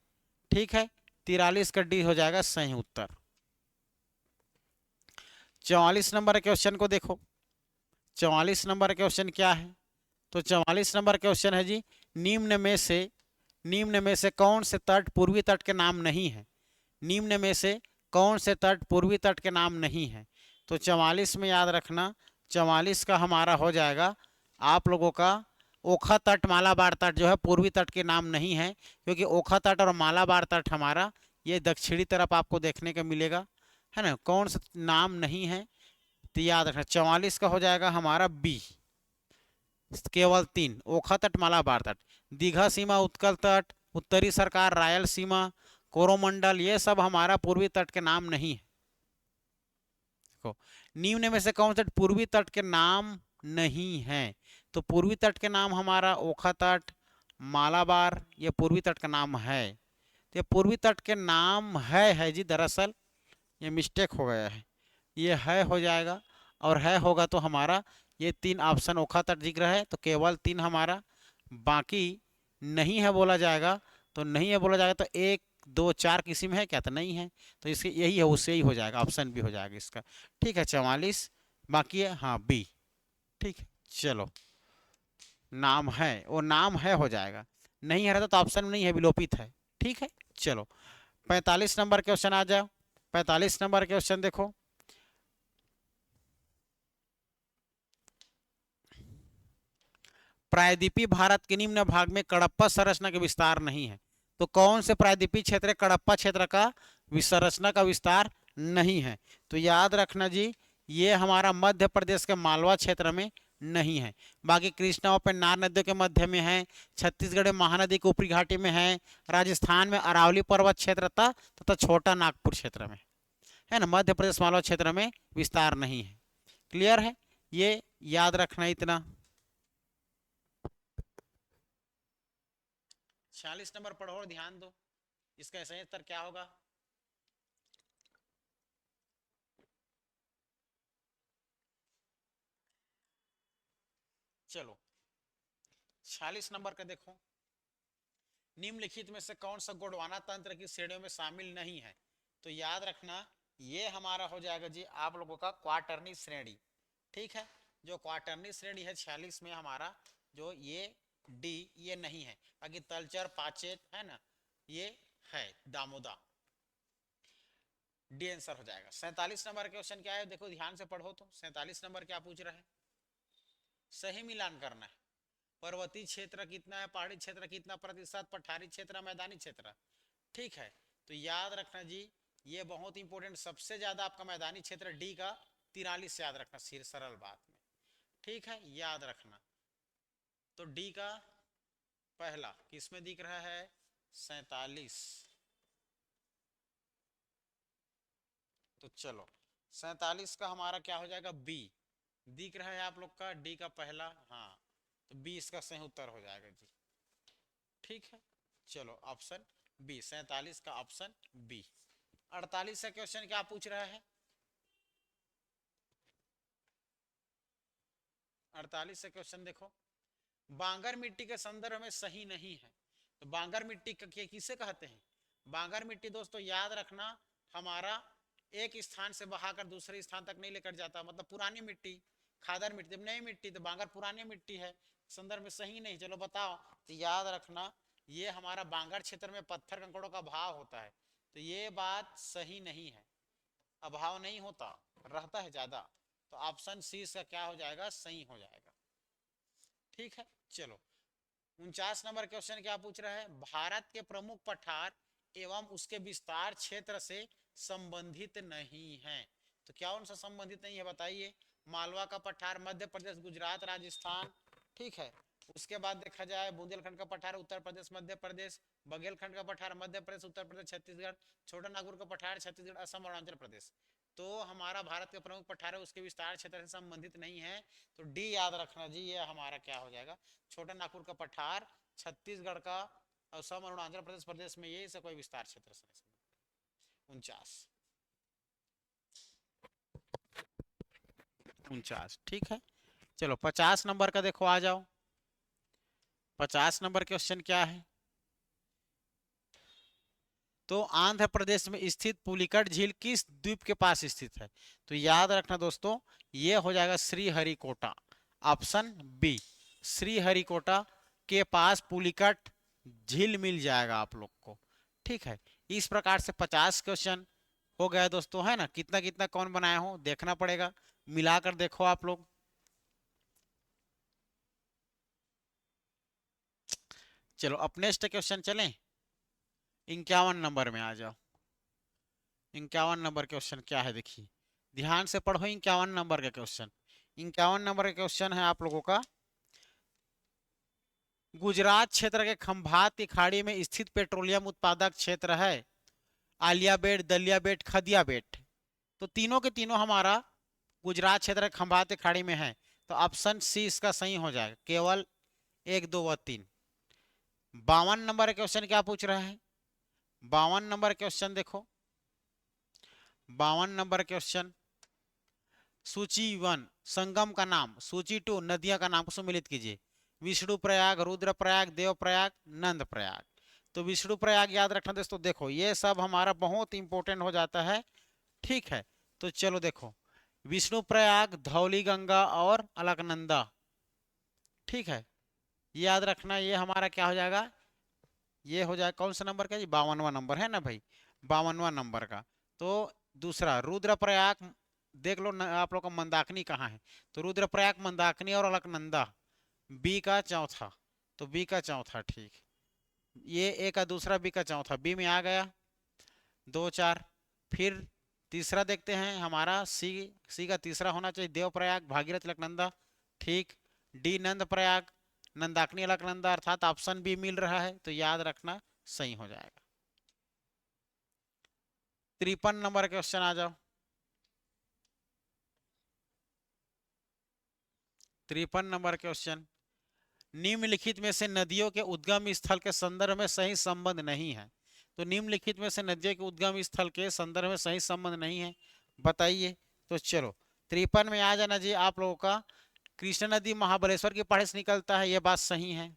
ठीक है, 43 का डी हो जाएगा सही उत्तर। 44 नंबर क्वेश्चन को देखो। 44 नंबर क्वेश्चन क्या है? तो 44 नंबर क्वेश्चन है जी, निम्न में से कौन से तट पूर्वी तट के नाम नहीं है? निम्न में से कौन से तट पूर्वी तट के नाम नहीं है? तो 44 में याद रखना, 44 का हमारा हो जाएगा आप लोगों का ओखा तट, मालाबार तट जो है पूर्वी तट के नाम नहीं है, क्योंकि ओखा तट और मालाबार तट हमारा ये दक्षिणी तरफ आपको देखने को मिलेगा, है ना। कौन सा नाम नहीं है? तो याद रखना 44 का हो जाएगा हमारा बी, केवल 3, ओखा तट, मालाबार तट। दीघा सीमा, उत्कल तट, उत्तरी सरकार, रायल सीमा, कोरोमंडल, ये सब हमारा पूर्वी तट के नाम नहीं है। देखो, निम्न में से कौन सा पूर्वी तट के नाम नहीं है? तो पूर्वी तट के नाम हमारा ओखा तट, मालाबार, ये पूर्वी तट का नाम है। तो ये पूर्वी तट के नाम है जी, दरअसल ये मिस्टेक हो गया है, ये है हो जाएगा, और है होगा तो हमारा ये 3 ऑप्शन ओखा तट दिख रहा है, तो केवल 3 हमारा, बाकी नहीं है बोला जाएगा। तो नहीं है बोला जाएगा तो 1 2 4 किस्म है क्या? तो नहीं है, तो इसके यही है, उससे ही हो जाएगा, ऑप्शन भी हो जाएगा इसका। ठीक है, 44 बाकी है, हाँ बी। ठीक है, चलो, नाम है, वो नाम है हो जाएगा, नहीं है रहता तो ऑप्शन में नहीं है, विलोपित है। ठीक है, चलो 45 नंबर क्वेश्चन आ जाओ। 45 नंबर क्वेश्चन देखो, प्रायद्वीपीय भारत के निम्न भाग में कडप्पा संरचना का विस्तार नहीं है। तो कौन से प्रायद्वीपीय क्षेत्र कडप्पा क्षेत्र का संरचना का विस्तार नहीं है? तो याद रखना जी, ये हमारा मध्य प्रदेश के मालवा क्षेत्र में नहीं है। बाकी कृष्णा और पेन्नार नदियों के मध्य में है, छत्तीसगढ़ में महानदी की ऊपरी घाटी में है, राजस्थान में अरावली पर्वत क्षेत्र तथा छोटा नागपुर क्षेत्र में है ना। मध्य प्रदेश मालवा क्षेत्र में विस्तार नहीं है। क्लियर है, ये याद रखना इतना। 46 नंबर पढ़ो और ध्यान दो, इसका सही उत्तर क्या होगा? चलो 46 नंबर का देखो, निम्नलिखित में से कौन सा गोंडवाना तंत्र की श्रेणियों में शामिल नहीं है? तो याद रखना, ये हमारा हो जाएगा जी आप लोगों का क्वार्टरनी श्रेणी। ठीक है, जो क्वार्टरनी श्रेणी है 46 में हमारा, जो ये डी, ये नहीं है। बाकी तलचर, पाचेत है ना, ये है, दामोदा, डी आंसर हो जाएगा। 47 नंबर क्वेश्चन क्या है, देखो ध्यान से पढ़ो तो 47 नंबर क्या पूछ रहा है? सही मिलान करना है। पर्वतीय क्षेत्र कितना है, पहाड़ी क्षेत्र कितना प्रतिशत, पठारी क्षेत्र, मैदानी क्षेत्र। ठीक है, तो याद रखना जी, ये बहुत इंपॉर्टेंट, सबसे ज्यादा आपका मैदानी क्षेत्र डी का 43 याद रखना, सिर सरल बात में। ठीक है, याद रखना। तो डी का पहला किसमें दिख रहा है? 47। तो चलो 47 का हमारा क्या हो जाएगा? बी दिख रहा है आप लोग का, डी का पहला, हाँ, तो बी इसका सही उत्तर हो जाएगा जी। ठीक है, चलो ऑप्शन बी, 47 का ऑप्शन बी। 48 का क्वेश्चन क्या पूछ रहा है? 48 का क्वेश्चन देखो, बांगर मिट्टी के संदर्भ में सही नहीं है। तो बांगर मिट्टी किसे कहते हैं? बांगर मिट्टी दोस्तों याद रखना, हमारा एक स्थान से बहाकर दूसरे स्थान तक नहीं लेकर जाता, मतलब पुरानी मिट्टी, खादर मिट्टी, नई मिट्टी, तो बांगर पुरानी मिट्टी है, संदर्भ में सही नहीं। चलो बताओ, तो याद रखना, ये हमारा बांगर क्षेत्र में पत्थर कंकड़ों का अभाव होता है, तो ये बात सही नहीं है, अभाव नहीं होता, रहता है ज्यादा। तो ऑप्शन सी इसका क्या हो जाएगा? सही हो जाएगा। ठीक है, चलो 49 नंबर क्वेश्चन क्या पूछ रहा है? भारत के प्रमुख पठार एवं उसके विस्तार क्षेत्र से संबंधित नहीं है। तो क्या उनसे संबंधित नहीं है बताइए? मालवा का पठार मध्य प्रदेश, गुजरात, राजस्थान। ठीक है, उसके बाद देखा जाए बुंदेलखंड का पठार उत्तर प्रदेश, मध्य प्रदेश, बघेलखंड का पठार मध्य प्रदेश, उत्तर प्रदेश, छत्तीसगढ़, छोटा नागपुर का पठार छत्तीसगढ़, असम, अरुणाचल प्रदेश। तो हमारा भारत के प्रमुख पठार है उसके विस्तार क्षेत्र से संबंधित नहीं है, तो डी याद रखना जी, ये हमारा क्या हो जाएगा? छोटा नागपुर का पठार, छत्तीसगढ़ का, असम, अरुणाचल प्रदेश प्रदेश में, ये से कोई विस्तार क्षेत्र से नहीं। 49। ठीक है, चलो 50 नंबर का देखो, आ जाओ। 50 नंबर क्वेश्चन क्या है? तो आंध्र प्रदेश में स्थित पुलिकट झील किस द्वीप के पास स्थित है? तो याद रखना दोस्तों, ये हो जाएगा श्रीहरिकोटा, ऑप्शन बी, श्रीहरिकोटा के पास पुलिकट झील मिल जाएगा आप लोग को। ठीक है, इस प्रकार से 50 क्वेश्चन हो गया दोस्तों, है ना। कितना कितना कौन बनाया हो देखना पड़ेगा, मिलाकर देखो आप लोग। चलो अब नेक्स्ट क्वेश्चन चलें, 51 नंबर में आ जाओ। 51 नंबर क्वेश्चन क्या है देखिए, ध्यान से पढ़ो। 51 नंबर का क्वेश्चन, 51 नंबर का क्वेश्चन है आप लोगों का, गुजरात क्षेत्र के खंभात की खाड़ी में स्थित पेट्रोलियम उत्पादक क्षेत्र है। आलिया बेट, दलिया बेट, खदिया बेट। तो तीनों के तीनों हमारा गुजरात क्षेत्र के खंभात खाड़ी में है। तो ऑप्शन सी इसका सही हो जाएगा, केवल एक, दो व तीन। 52 नंबर क्वेश्चन क्या पूछ रहा है? 52 नंबर क्वेश्चन देखो, 52 नंबर क्वेश्चन, सूची 1 संगम का नाम, सूची 2 नदियां का नाम को सम्मिलित कीजिए। विष्णु प्रयाग, रुद्र प्रयाग, देव प्रयाग, नंद प्रयाग। तो विष्णु प्रयाग याद रखना दोस्तों, देखो ये सब हमारा बहुत इंपॉर्टेंट हो जाता है, ठीक है। तो चलो देखो, विष्णु प्रयाग, धौली गंगा और अलकनंदा, ठीक है, याद रखना। ये हमारा क्या हो जाएगा? ये हो जाए कौन सा नंबर का जी? 52वां नंबर है ना भाई, 52वां नंबर का। तो दूसरा रुद्रप्रयाग, देख लो आप लोग का मंदाकिनी कहाँ है। तो रुद्रप्रयाग, मंदाकिनी और अलकनंदा, बी का चौथा। तो बी का चौथा, ठीक। ये ए का दूसरा, बी का चौथा, बी में आ गया। 2 4। फिर तीसरा देखते हैं हमारा, सी, सी का तीसरा होना चाहिए, देवप्रयाग, भागीरथ, अलकनंदा, ठीक। डी नंद प्रयाग, नंदाकिनी, अलकनंदा, अर्थात ऑप्शन बी मिल रहा है, तो याद रखना सही हो जाएगा। 53 नंबर क्वेश्चन आ जाओ, 53 नंबर क्वेश्चन, निम्नलिखित में से नदियों के उद्गम स्थल के संदर्भ में सही संबंध नहीं है। तो निम्नलिखित में से नदियों के उद्गम स्थल के संदर्भ में सही संबंध नहीं है, बताइए। तो चलो 53 में आ जाना जी आप लोगों का, कृष्णा नदी महाबलेश्वर की पहाड़ी से निकलता है, यह बात सही है।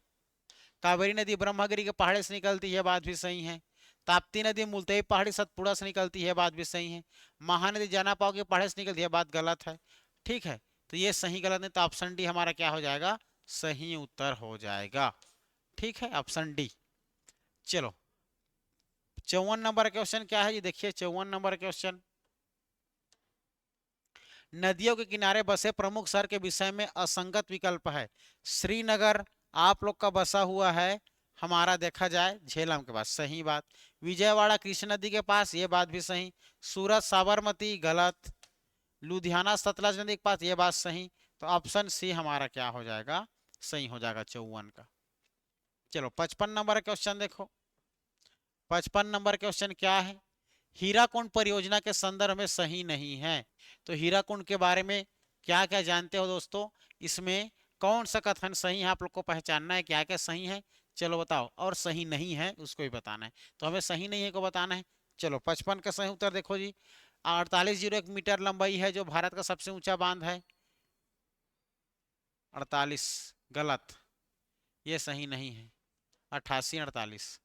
कावेरी नदी ब्रह्मगिरी के पहाड़ी से निकलती है, बात भी सही है। ताप्ती नदी मुल्तई पहाड़ी सतपुड़ा से निकलती है, बात भी सही है। महानदी जानापाव की पहाड़ी से निकलती है, बात गलत है, ठीक है। तो ये सही गलत नहीं, तो ऑप्शन डी हमारा क्या हो जाएगा? सही उत्तर हो जाएगा, ठीक है, ऑप्शन डी। चलो 54 नंबर क्वेश्चन क्या है जी? देखिए 54 नंबर क्वेश्चन, नदियों के किनारे बसे प्रमुख शहर के विषय में असंगत विकल्प है। श्रीनगर आप लोग का बसा हुआ है हमारा, देखा जाए झेलम के पास, सही बात। विजयवाड़ा कृष्ण नदी के पास, ये बात भी सही। सूरत साबरमती, गलत। लुधियाना सतलज नदी के पास, ये बात सही। तो ऑप्शन सी हमारा क्या हो जाएगा? सही हो जाएगा 54 का। चलो 55 नंबर क्वेश्चन देखो, 55 नंबर क्वेश्चन क्या है? हीराकुंड परियोजना के संदर्भ में सही नहीं है। तो हीराकुंड के बारे में क्या क्या जानते हो दोस्तों? इसमें कौन सा कथन सही है, आप लोग को पहचानना है क्या क्या सही है। चलो बताओ, और सही नहीं है उसको भी बताना है। तो हमें सही नहीं है को बताना है। चलो 55 का सही उत्तर देखो जी, 4801 मीटर लंबाई है जो भारत का सबसे ऊंचा बांध है। 48 गलत, ये सही नहीं है। 88 48,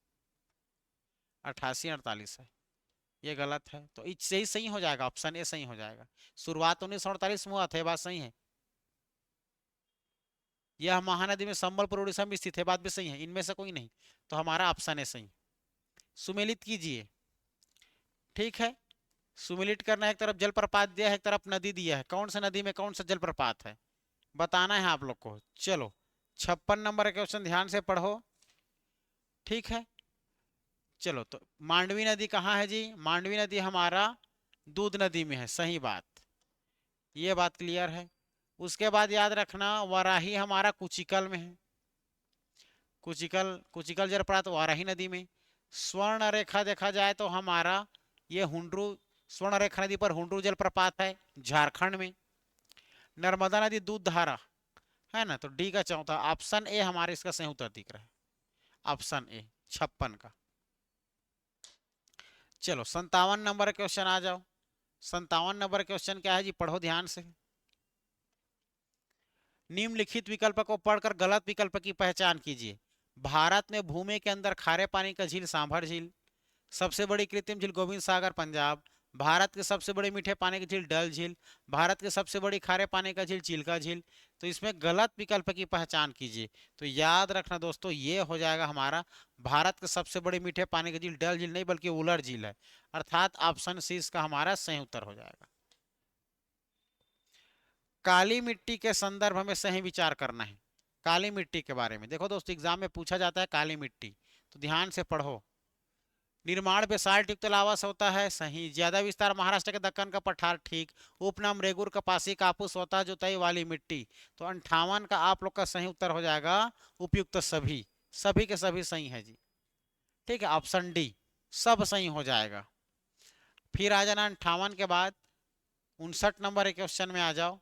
88 48 है, ये गलत है। तो इससे ही सही हो जाएगा, ऑप्शन ए सही हो जाएगा। शुरुआत 1948 में हुआ था, ये बात सही है। यह महानदी में संबलपुर उड़ीसा में स्थित है, बात भी सही है। इनमें से कोई नहीं, तो हमारा ऑप्शन ए सही। सुमेलित कीजिए, ठीक है। सुमेलित करना है, एक तरफ जलप्रपात दिया है, एक तरफ नदी दिया है, कौन सा नदी में कौन सा जलप्रपात है बताना है आप लोग को। चलो 56 नंबर क्वेश्चन ध्यान से पढ़ो, ठीक है। चलो तो मांडवी नदी कहाँ है जी? मांडवी नदी हमारा दूध नदी में है, सही बात, ये बात क्लियर है। उसके बाद याद रखना वाराही हमारा कुचिकल में है। कुचिकल, कुचिकल जलप्रपात वाराही नदी में। स्वर्ण रेखा देखा जाए तो हमारा ये हुंड्रू, स्वर्ण रेखा नदी पर हुंड्रू जलप्रपात है झारखंड में। नर्मदा नदी दूध धारा है ना। तो डी का चौथा, ऑप्शन ए हमारे इसका सही उत्तर दिख रहा है, ऑप्शन ए 56 का। चलो 57 नंबर क्वेश्चन आ जाओ, 57 नंबर क्वेश्चन क्या है जी? पढ़ो ध्यान से। निम्नलिखित विकल्प को पढ़कर गलत विकल्प की पहचान कीजिए। भारत में भूमि के अंदर खारे पानी का झील सांभर झील, सबसे बड़ी कृत्रिम झील गोविंद सागर पंजाब, भारत के सबसे बड़े मीठे पानी की झील डल झील, भारत के सबसे बड़ी खारे पानी का झील चिल्का झील। तो इसमें गलत विकल्प की पहचान कीजिए। तो याद रखना दोस्तों, ये हो जाएगा हमारा, भारत के सबसे बड़े मीठे पानी की झील डल झील नहीं बल्कि उलर झील है, अर्थात ऑप्शन सी इसका हमारा सही उत्तर हो जाएगा। काली मिट्टी के संदर्भ में सही विचार करना है। काली मिट्टी के बारे में देखो दोस्तों, एग्जाम में पूछा जाता है काली मिट्टी, तो ध्यान से पढ़ो। निर्माण बेसाल्ट युक्त लावा से होता है, सही। ज्यादा विस्तार महाराष्ट्र के दक्कन का पठार, ठीक। उपनाम रेगुर कपासी कापूस होता है जुताई वाली मिट्टी। तो 58 का आप लोग का सही उत्तर हो जाएगा उपयुक्त सभी, सभी के सभी सही है जी, ठीक है, ऑप्शन डी सब सही हो जाएगा। फिर आ जाना 58 के बाद 59 नंबर के क्वेश्चन में आ जाओ,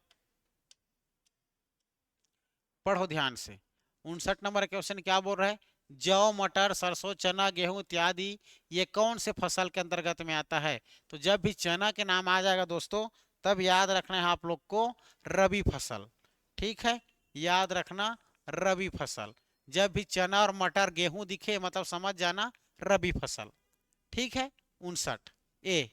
पढ़ो ध्यान से। 59 नंबर क्वेश्चन क्या बोल रहा है? जौ, मटर, सरसों, चना, गेहूं इत्यादि ये कौन से फसल के अंतर्गत में आता है? तो जब भी चना के नाम आ जाएगा दोस्तों, तब याद रखना है आप लोग को रबी फसल। ठीक है, याद रखना रबी फसल। जब भी चना और मटर गेहूं दिखे मतलब समझ जाना रबी फसल। ठीक है। 59 ए।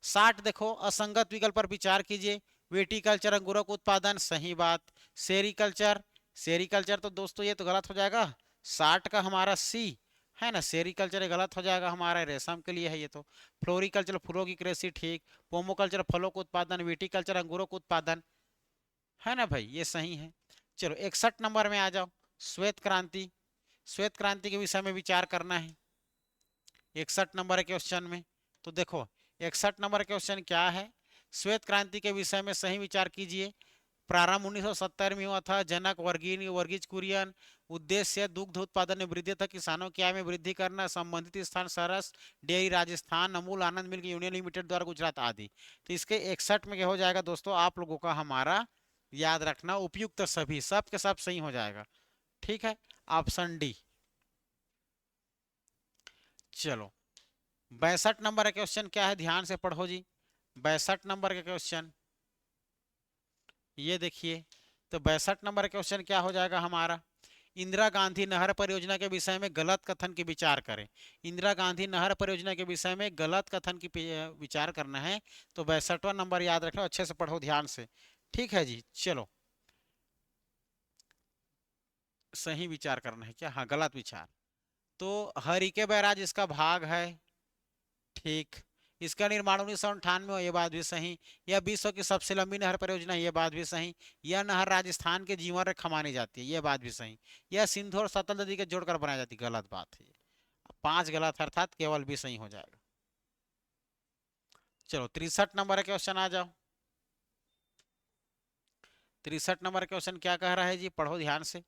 60 देखो, असंगत विकल्प पर विचार कीजिए। वेटिकल्चर अंगूरों का उत्पादन, सही बात। सेरिकल्चर, सेरिकल्चर तो दोस्तों ये तो गलत हो जाएगा। 60 का हमारा सी है ना, सेरिकल्चर ये गलत हो जाएगा, हमारा रेशम के लिए है ये तो। फ्लोरिकल्चर फूलों की कृषि, ठीक। पोमोकल्चर फलों का उत्पादन, विटिकल्चर अंगूरों का उत्पादन, है ना भाई, ये सही है। चलो 61 नंबर में आ जाओ, श्वेत क्रांति। श्वेत क्रांति के विषय में विचार करना है 61 नंबर के क्वेश्चन में। तो देखो 61 नंबर क्वेश्चन क्या है? श्वेत क्रांति के विषय में सही विचार कीजिए। प्रारंभ 1970 में हुआ था। जनक वर्गीज कुरियन। उद्देश्य दुग्ध उत्पादन में वृद्धि तथा किसानों की आय में वृद्धि करना। संबंधित स्थान सरस डेयरी राजस्थान, अमूल आनंद मिल्क यूनियन लिमिटेड द्वारा गुजरात आदि। तो इसके 61 में क्या हो जाएगा दोस्तों आप लोगों का? हमारा याद रखना उपयुक्त सभी, सब के सब सही हो जाएगा। ठीक है, ऑप्शन डी। चलो 62 नंबर का क्वेश्चन क्या है, ध्यान से पढ़ो जी। 62 नंबर का क्वेश्चन ये देखिए। तो 62 नंबर क्वेश्चन क्या हो जाएगा हमारा? इंदिरा गांधी नहर परियोजना के विषय में गलत कथन की विचार करें। इंदिरा गांधी नहर परियोजना के विषय में गलत कथन की विचार करना है। तो 62वां नंबर याद रखना, अच्छे से पढ़ो ध्यान से। ठीक है जी, चलो सही विचार करना है क्या? हाँ, गलत विचार। तो हरिके बैराज इसका भाग है, ठीक। इसका निर्माण 1998 में हुआ, ये बात भी सही। यह विश्व की सबसे लंबी नहर परियोजना, ये बात भी सही। यह नहर राजस्थान के जीवन रेखा मानी जाती है, ये बात भी सही। यह सिंधु और सतलज नदी के जोड़कर बनाई जाती है, गलत बात है। 5 गलत अर्थात केवल भी सही हो जाएगा। चलो 63 नंबर क्वेश्चन आ जाओ। 63 नंबर क्वेश्चन क्या कह रहा है जी, पढ़ो ध्यान से।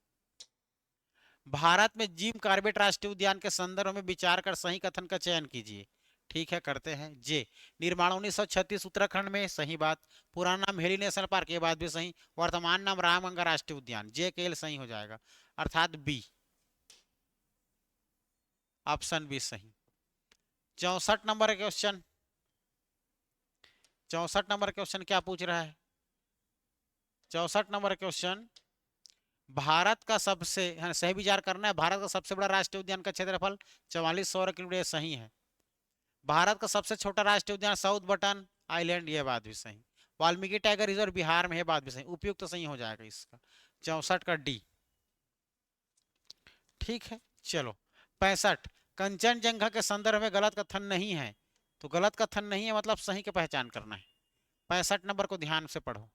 भारत में जिम कॉर्बेट राष्ट्रीय उद्यान के संदर्भ में विचार कर सही कथन का चयन कीजिए। ठीक है, करते हैं। जे, निर्माण 1936 उत्तराखंड में, सही बात। पुराना नाम हेली नेशनल पार्क, ये बात भी सही। वर्तमान नाम रामगंगा राष्ट्रीय उद्यान, जे केल सही हो जाएगा, अर्थात बी, ऑप्शन बी सही। 64 नंबर क्वेश्चन, 64 नंबर क्वेश्चन क्या पूछ रहा है? 64 नंबर क्वेश्चन, भारत का सबसे, हाँ, सही विचार करना है। भारत का सबसे बड़ा राष्ट्रीय उद्यान का क्षेत्रफल 44 वर्ग किलोमीटर, सही है। भारत का सबसे छोटा राष्ट्रीय उद्यान साउथ बटन आइलैंड, यह बात भी सही। वाल्मीकि टाइगर रिजर्व बिहार में है, बात भी सही, उपयुक्त तो सही हो जाएगा इसका। 64 का डी। ठीक है, चलो 65, कंचनजंगा के संदर्भ में गलत कथन नहीं है। तो गलत कथन नहीं है मतलब सही की पहचान करना है। 65 नंबर को ध्यान से पढ़ो।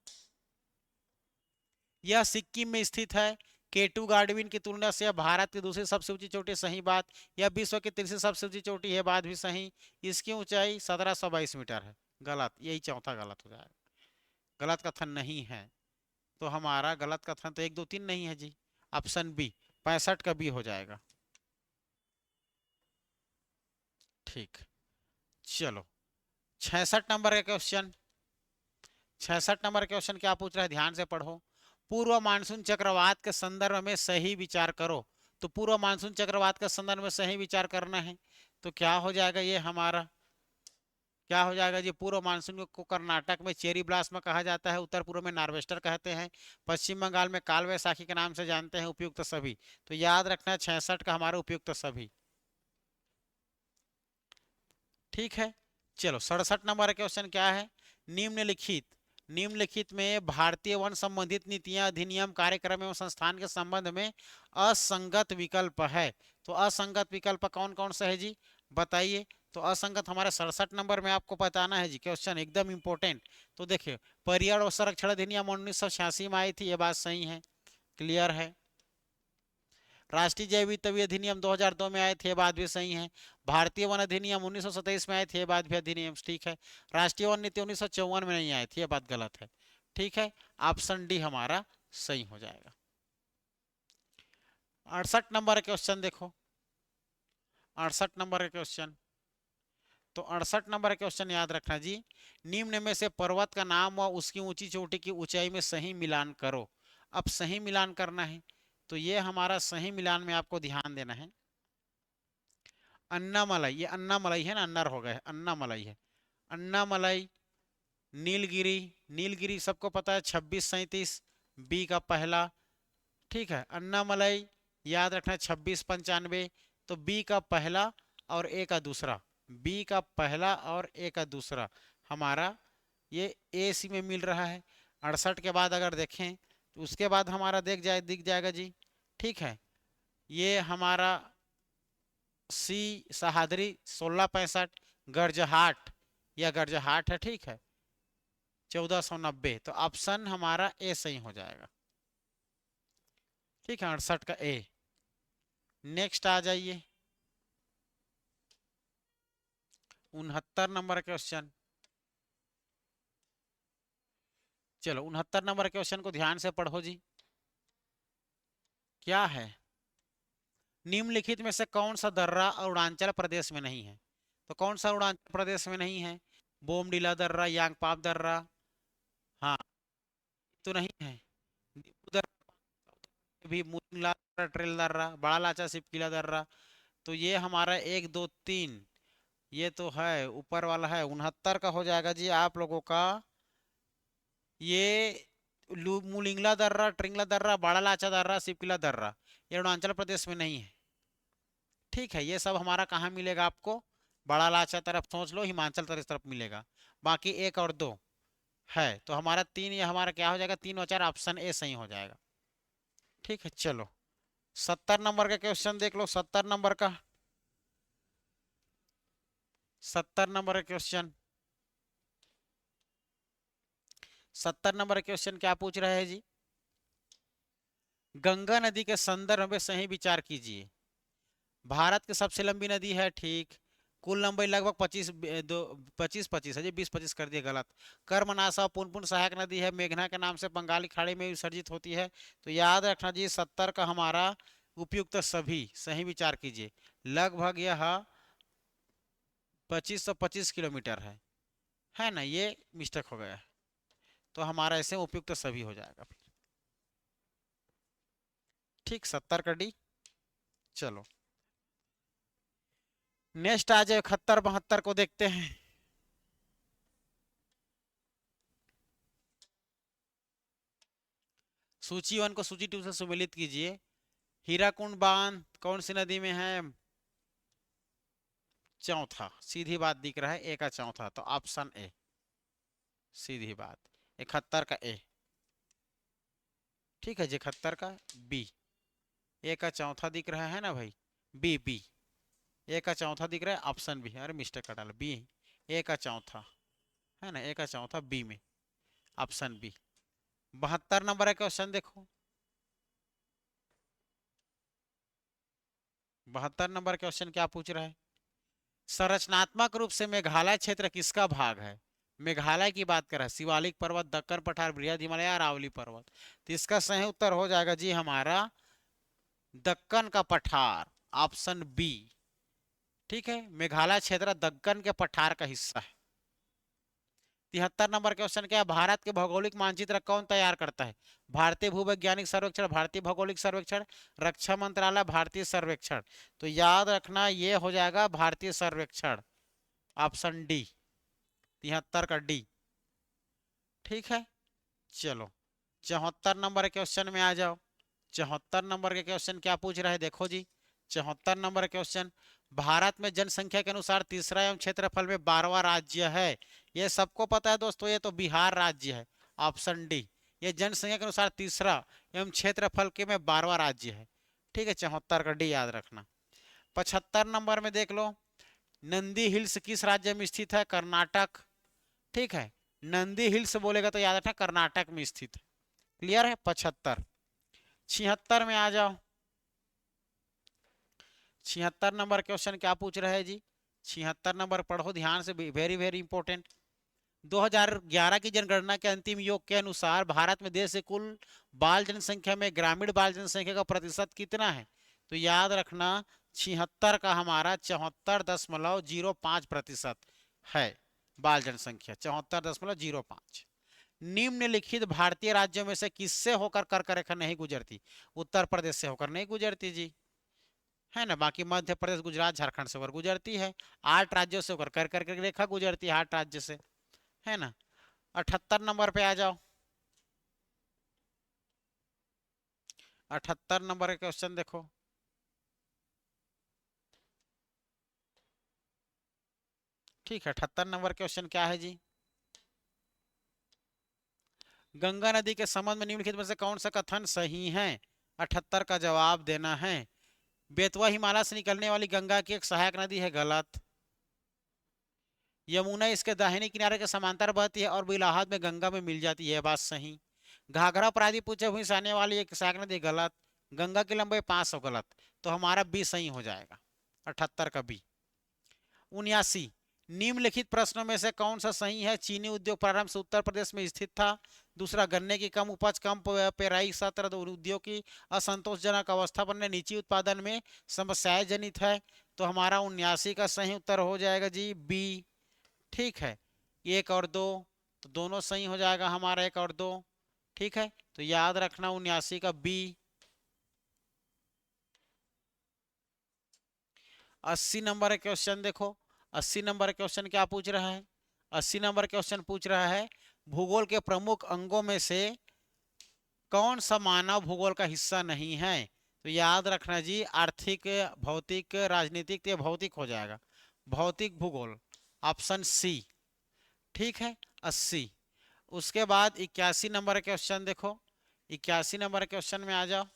यह सिक्किम में स्थित है। केटू गार्डविन की तुलना से यह भारत की दूसरी सबसे ऊंची चोटी, सही बात। यह विश्व की तीसरी सबसे ऊंची चोटी है, बात भी सही। इसकी ऊंचाई 1722 मीटर है, गलत, यही चौथा गलत हो जाएगा। गलत कथन नहीं है। तो हमारा गलत कथन तो 1 2 3 नहीं है जी, ऑप्शन बी 65 का बी हो जाएगा। ठीक, चलो 66 नंबर का क्वेश्चन। 66 नंबर क्वेश्चन क्या पूछ रहा है, ध्यान से पढ़ो। पूर्व मानसून चक्रवात के संदर्भ में सही विचार करो। तो पूर्व मानसून चक्रवात के संदर्भ में सही विचार करना है। तो क्या हो जाएगा ये हमारा? क्या हो जाएगा जी? पूर्व मानसून को कर्नाटक में चेरी ब्लास्म कहा जाता है, उत्तर पूर्व में नार्वेस्टर कहते हैं, पश्चिम बंगाल में काल वैसाखी के नाम से जानते हैं, उपयुक्त सभी। तो याद रखना 66 का हमारा उपयुक्त सभी। ठीक है, चलो 67 नंबर क्वेश्चन क्या है? निम्नलिखित निम्नलिखित में भारतीय वन संबंधित नीतियां, अधिनियम, कार्यक्रम एवं संस्थान के संबंध में असंगत विकल्प है। तो असंगत विकल्प कौन कौन सा है जी, बताइए। तो असंगत हमारे 67 नंबर में आपको बताना है जी, क्वेश्चन एकदम इंपॉर्टेंट। तो देखिए, पर्यावरण संरक्षण अधिनियम 1986 में आई थी, ये बात सही है, क्लियर है। राष्ट्रीय जैव विविधता अधिनियम 2002 में आए थे, ये बात भी सही है। भारतीय वन अधिनियम 1927 में आए थे, ये बात भी अधिनियम ठीक है। राष्ट्रीय वन नीति 1954 में नहीं आए थे, ये बात गलत है। ठीक है, ऑप्शन डी हमारा सही हो जाएगा। 68 नंबर क्वेश्चन देखो, 68 नंबर क्वेश्चन, तो 68 नंबर क्वेश्चन याद रखना जी। निम्न में से पर्वत का नाम व उसकी ऊंची चोटी की ऊंचाई में सही मिलान करो। अब सही मिलान करना है, तो ये हमारा सही मिलान में आपको ध्यान देना है। अन्नामलाई, ये अन्नामलाई है ना, अन्नर हो गए, अन्नामलाई है। अन्नामलाई, नीलगिरी, नीलगिरी सबको पता है 2637 बी का पहला। ठीक है, अन्नामलाई याद रखना 2695, तो बी का पहला और ए का दूसरा, बी का पहला और ए का दूसरा हमारा ये ए सी में मिल रहा है। 68 के बाद अगर देखें तो उसके बाद हमारा दिख जाएगा जी। ठीक है, ये हमारा सी सहादरी 1665, गर्जहाट या गर्जहाट है। ठीक है, 1490, तो ऑप्शन हमारा ए सही हो जाएगा। ठीक है, 68 का ए। नेक्स्ट आ जाइए 69 नंबर क्वेश्चन। चलो 69 नंबर क्वेश्चन को ध्यान से पढ़ो जी। क्या है, निम्नलिखित में से कौन सा दर्रा अरुणाचल प्रदेश में नहीं है? तो कौन सा अरुणाचल प्रदेश में नहीं है? बोमडीला दर्रा, यांगपाप दर्रा, हाँ तो नहीं है। उधर भी मुंगला दर्रा, ट्रेल दर्रा, बड़ा लाचा, सिपकिला दर्रा। तो ये हमारा 1 2 3, ये तो है ऊपर वाला है। 69 का हो जाएगा जी आप लोगों का ये मुलिंगला दर्रा, ट्रिंगला दर्रा, बड़ा लाचा दर्रा, सिपकिला दर्रा, ये अरुणाचल प्रदेश में नहीं है। ठीक है, ये सब हमारा कहाँ मिलेगा आपको? बड़ा लाचा तरफ सोच लो, हिमाचल तरफ मिलेगा। बाकी 1 और 2 है, तो हमारा 3, ये हमारा क्या हो जाएगा? 3 और 4, ऑप्शन ए सही हो जाएगा। ठीक है, चलो 70 नंबर का क्वेश्चन देख लो। 70 नंबर का, 70 नंबर का क्वेश्चन, 70 नंबर का क्वेश्चन क्या पूछ रहा है जी? गंगा नदी के संदर्भ में सही विचार कीजिए। भारत की सबसे लंबी नदी है, ठीक। कुल लंबाई लगभग 25 है जी, 20-25 कर दिया गलत। कर्मनाशा पुनपुन सहायक नदी है, मेघना के नाम से बंगाली खाड़ी में विसर्जित होती है। तो याद रखना जी 70 का हमारा उपयुक्त सभी सही विचार कीजिए। लगभग यह 2525 किलोमीटर है ना, ये मिस्टेक हो गया है, तो हमारा ऐसे उपयुक्त सभी हो जाएगा फिर। ठीक, 70 का डी। चलो नेक्स्ट आ जाए 71 72 को देखते हैं। सूची 1 को सूची 2 से सुमेलित कीजिए। हीराकुंड बांध कौन सी नदी में है? चौथा, सीधी बात दिख रहा है, ए का चौथा, तो ऑप्शन ए सीधी बात। 71 का ए। ठीक है, 71 का बी। ए का चौथा दिख रहा है ना भाई, बी बी। ए का चौथा दिख रहा है, ऑप्शन बी। अरे मिस्टेक का डाला, बी ए का चौथा है ना, ए का चौथा बी में, ऑप्शन बी। 72 नंबर है क्वेश्चन देखो। 72 नंबर क्वेश्चन क्या पूछ रहा है? संरचनात्मक रूप से मेघालय क्षेत्र किसका भाग है? मेघालय की बात कर रहा है। शिवालिक पर्वत, दक्कन पठार, बृहद हिमालय, अरावली पर्वत। तो इसका सही उत्तर हो जाएगा जी हमारा दक्कन का पठार, ऑप्शन बी। ठीक है, मेघालय क्षेत्र दक्कन के पठार का हिस्सा है। 73 नंबर क्वेश्चन क्या है? भारत के भौगोलिक मानचित्र कौन तैयार करता है? भारतीय भूवैज्ञानिक सर्वेक्षण, भारतीय भौगोलिक सर्वेक्षण, रक्षा मंत्रालय, भारतीय सर्वेक्षण। तो याद रखना ये हो जाएगा भारतीय सर्वेक्षण, ऑप्शन डी, 73 का डी। ठीक है, चलो 74 नंबर क्वेश्चन में आ जाओ। 74 नंबर के क्वेश्चन क्या पूछ रहा है देखो जी। 74 नंबर क्वेश्चन, भारत में जनसंख्या के अनुसार तीसरा एवं क्षेत्रफल में 12वां राज्य है। ये सबको पता है दोस्तों, ये तो बिहार राज्य है, ऑप्शन डी। ये जनसंख्या के अनुसार तीसरा एवं क्षेत्रफल के में 12वां राज्य है। ठीक है, 74 का डी याद रखना। 75 नंबर में देख लो, नंदी हिल्स किस राज्य में स्थित है? कर्नाटक। ठीक है, नंदी हिल्स बोलेगा तो याद रखना कर्नाटक में स्थित है। क्लियर है? 75। 76 में आ जाओ। 76 नंबर क्वेश्चन क्या पूछ रहा है जी? 76 नंबर पढ़ो ध्यान से, वेरी वेरी इंपॉर्टेंट। 2011 की जनगणना के अंतिम योग के अनुसार भारत में देश के कुल बाल जनसंख्या में ग्रामीण बाल जनसंख्या का प्रतिशत कितना है? तो याद रखना 76 का हमारा 74.05% है बाल जनसंख्या, 74.05। निम्नलिखित भारतीय राज्यों में से किससे होकर कर्क रेखा नहीं गुजरती? उत्तर प्रदेश से होकर नहीं गुजरती जी, है ना। बाकी मध्य प्रदेश, गुजरात, झारखंड से होकर गुजरती है। 8 राज्यों से होकर कर्क रेखा गुजरती है, 8 राज्य से, है ना। 78 नंबर पे आ जाओ। 78 नंबर का क्वेश्चन देखो। ठीक है, 78 नंबर क्वेश्चन क्या है जी? गंगा नदी के संबंध में निम्नलिखित में से कौन सा कथन सही है? 78 का जवाब देना है। बेतवा हिमालय से निकलने वाली गंगा की एक सहायक नदी है, गलत। यमुना इसके दाहिने किनारे के समांतर बहती है और इलाहाबाद में गंगा में मिल जाती है, बात सही। घाघरा परादी पूछे हुई से आने वाली एक सहायक नदी, गलत। गंगा की लंबाई 500, गलत। तो हमारा बी सही हो जाएगा, 78 का बी। 79, निम्नलिखित प्रश्नों में से कौन सा सही है? चीनी उद्योग प्रारंभ से उत्तर प्रदेश में स्थित था। दूसरा, गन्ने की कम उपज, कम पेराई सत्र उद्योग की असंतोषजनक अवस्था बनने, नीची उत्पादन में समस्याएं जनित है। तो हमारा 79 का सही उत्तर हो जाएगा जी बी। ठीक है, एक और दो, तो दोनों सही हो जाएगा हमारा, एक और दो। ठीक है, तो याद रखना 79 का बी। 80 नंबर का क्वेश्चन देखो। 80 नंबर क्वेश्चन क्या पूछ रहा है? 80 नंबर क्वेश्चन पूछ रहा है भूगोल के प्रमुख अंगों में से कौन सा मानव भूगोल का हिस्सा नहीं है? तो याद रखना जी, आर्थिक, भौतिक, राजनीतिक, तो ये भौतिक हो जाएगा, भौतिक भूगोल, ऑप्शन सी। ठीक है, 80। उसके बाद 81 नंबर क्वेश्चन देखो। 81 नंबर क्वेश्चन में आ जाओ।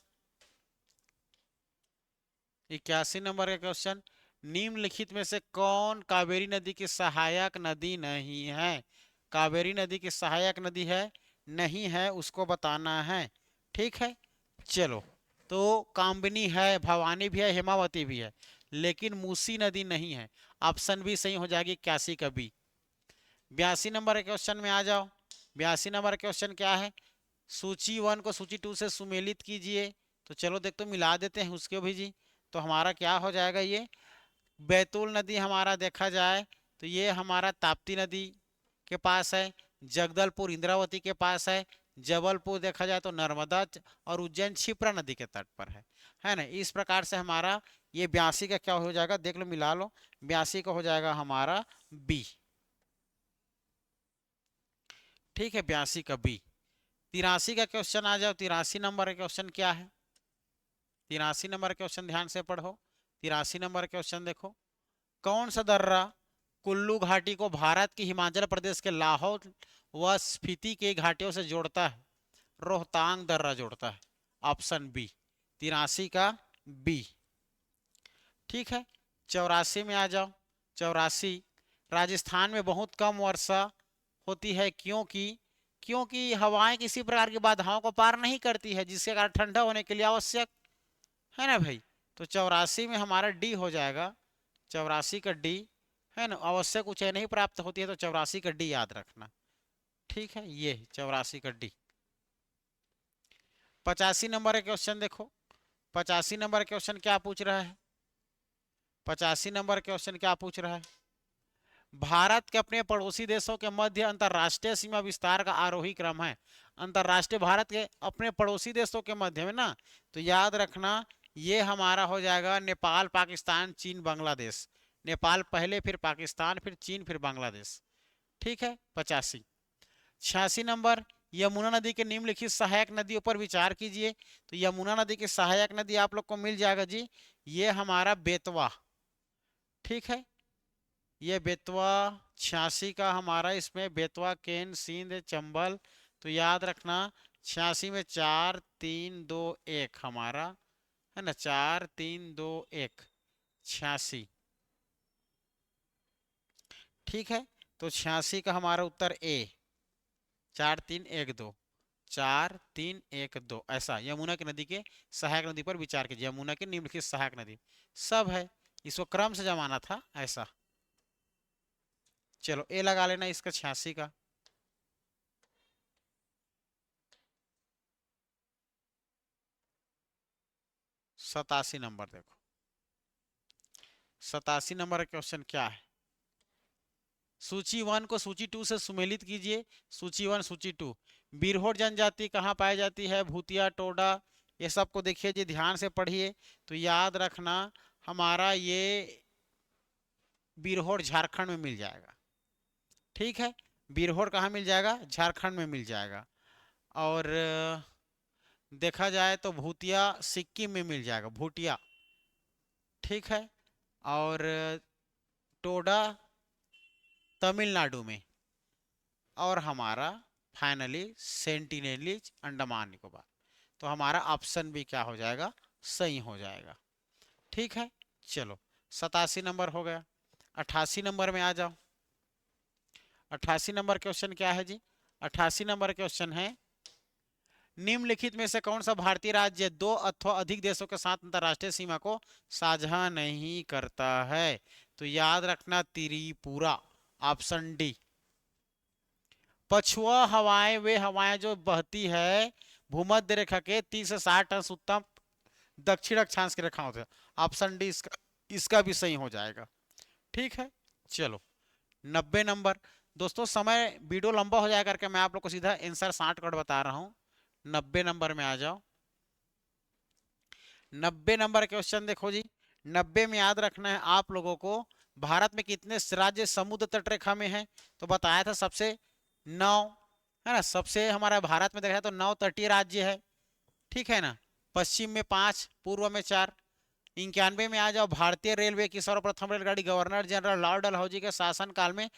81 नंबर का क्वेश्चन, निम्नलिखित में से कौन कावेरी नदी की सहायक नदी नहीं है? कावेरी नदी की सहायक नदी है, नहीं है, उसको बताना है। ठीक है, चलो। तो कामबिनी है, भवानी भी है, हेमावती भी है, लेकिन मूसी नदी नहीं है। ऑप्शन बी सही हो जाएगी, 81 का बी। 82 नंबर क्वेश्चन में आ जाओ। 82 नंबर क्वेश्चन क्या है? सूची 1 को सूची 2 से सुमेलित कीजिए। तो चलो देख, तो मिला देते हैं उसको भी जी। तो हमारा क्या हो जाएगा? ये बैतूल नदी हमारा देखा जाए तो ये हमारा ताप्ती नदी के पास है। जगदलपुर इंद्रावती के पास है। जबलपुर देखा जाए तो नर्मदा और उज्जैन क्षिप्रा नदी के तट पर है ना। इस प्रकार से हमारा ये 82 का क्या हो जाएगा, देख लो, मिला लो। 82 का हो जाएगा हमारा बी। ठीक है, 82 का बी। 83 का क्वेश्चन आ जाओ। 83 नंबर का क्वेश्चन क्या है? 83 नंबर क्वेश्चन ध्यान से पढ़ो। 83 नंबर क्वेश्चन देखो। कौन सा दर्रा कुल्लू घाटी को भारत की हिमाचल प्रदेश के लाहौल व स्पीति के घाटियों से जोड़ता है? रोहतांग दर्रा जोड़ता है, ऑप्शन बी। 83 का बी। ठीक है, 84 में आ जाओ। 84, राजस्थान में बहुत कम वर्षा होती है, क्योंकि क्योंकि हवाएं किसी प्रकार की बाधाओं को पार नहीं करती है, जिसके कारण ठंडा होने के लिए आवश्यक है ना भाई। तो 84 में हमारा डी हो जाएगा, 84 का डी, है ना। आवश्यक ऊंचाई नहीं प्राप्त होती है, तो 84 का डी याद रखना। ठीक है, ये 84 का डी। 85 नंबर का क्वेश्चन देखो। 85 नंबर क्वेश्चन क्या पूछ रहा है? 85 नंबर क्वेश्चन क्या पूछ रहा है? भारत के अपने पड़ोसी देशों के मध्य अंतरराष्ट्रीय सीमा विस्तार का आरोही क्रम है। अंतरराष्ट्रीय, भारत के अपने पड़ोसी देशों के मध्य में ना, तो याद रखना ये हमारा हो जाएगा नेपाल, पाकिस्तान, चीन, बांग्लादेश। नेपाल पहले, फिर पाकिस्तान, फिर चीन, फिर बांग्लादेश। ठीक है, 85। 86 नंबर, यमुना नदी के निम्नलिखित सहायक नदियों पर विचार कीजिए। तो यमुना नदी की सहायक नदी आप लोग को मिल जाएगा जी, ये हमारा बेतवा। ठीक है, ये बेतवा। 86 का हमारा इसमें बेतवा, केन, सिंध, चंबल। तो याद रखना 86 में 4 3 2 1 हमारा, है ना, 4 3 2 1, 86। ठीक है, तो 86 का हमारा उत्तर ए, 4 3 1 2, 4 3 1 2, ऐसा यमुना की नदी के सहायक नदी पर विचार कीजिए। यमुना की निम्नलिखित सहायक नदी सब है, इसको क्रम से जमाना था ऐसा। चलो ए लगा लेना इसका 86 का। 87 नंबर देखो। 87 नंबर का क्वेश्चन क्या है? सूची 1 को सूची 2 से सुमेलित कीजिए। सूची 1 सूची 2। बिरहोर जनजाति कहाँ पाई जाती है? भूतिया, टोडा, ये सब को देखिए जी, ध्यान से पढ़िए। तो याद रखना हमारा ये बिरहोर झारखंड में मिल जाएगा। ठीक है, बिरहोर कहाँ मिल जाएगा? झारखंड में मिल जाएगा। और देखा जाए तो भूतिया सिक्किम में मिल जाएगा, भूटिया। ठीक है, और टोडा तमिलनाडु में, और हमारा फाइनली सेंटिनेलीज अंडमान निकोबार। तो हमारा ऑप्शन भी क्या हो जाएगा? सही हो जाएगा। ठीक है, चलो 87 नंबर हो गया। 88 नंबर में आ जाओ। 88 नंबर क्वेश्चन क्या है जी? 88 नंबर क्वेश्चन है, निम्नलिखित में से कौन सा भारतीय राज्य दो अथवा अधिक देशों के साथ अंतरराष्ट्रीय सीमा को साझा नहीं करता है? तो याद रखना त्रिपुरा, ऑप्शन डी। पछुआ हवाएं वे हवाएं जो बहती है भूमध्य रेखा के 30 से 60 अंश उत्तम दक्षिण अक्षांश की रेखाओं से। ऑप्शन डी इसका भी सही हो जाएगा। ठीक है, चलो 90 नंबर। दोस्तों समय वीडियो लंबा हो जाए करके मैं आप लोग को सीधा आंसर 60 कट बता रहा हूं। 90 नंबर में आ जाओ। 90 नंबर क्वेश्चन देखो जी। 90 में याद रखना है आप लोगों को, भारत में कितने राज्य समुद्र तट रेखा में है? तो बताया था सबसे 9, है ना। सबसे हमारा भारत में देखा तो 9 तटीय राज्य है। ठीक है ना। पश्चिम में 5, पूर्व में 4। 91 में आ जाओ। भारतीय रेलवे की सर्वप्रथम रेलगाड़ी गवर्नर जनरल लॉर्ड डलहौजी के शासनकाल में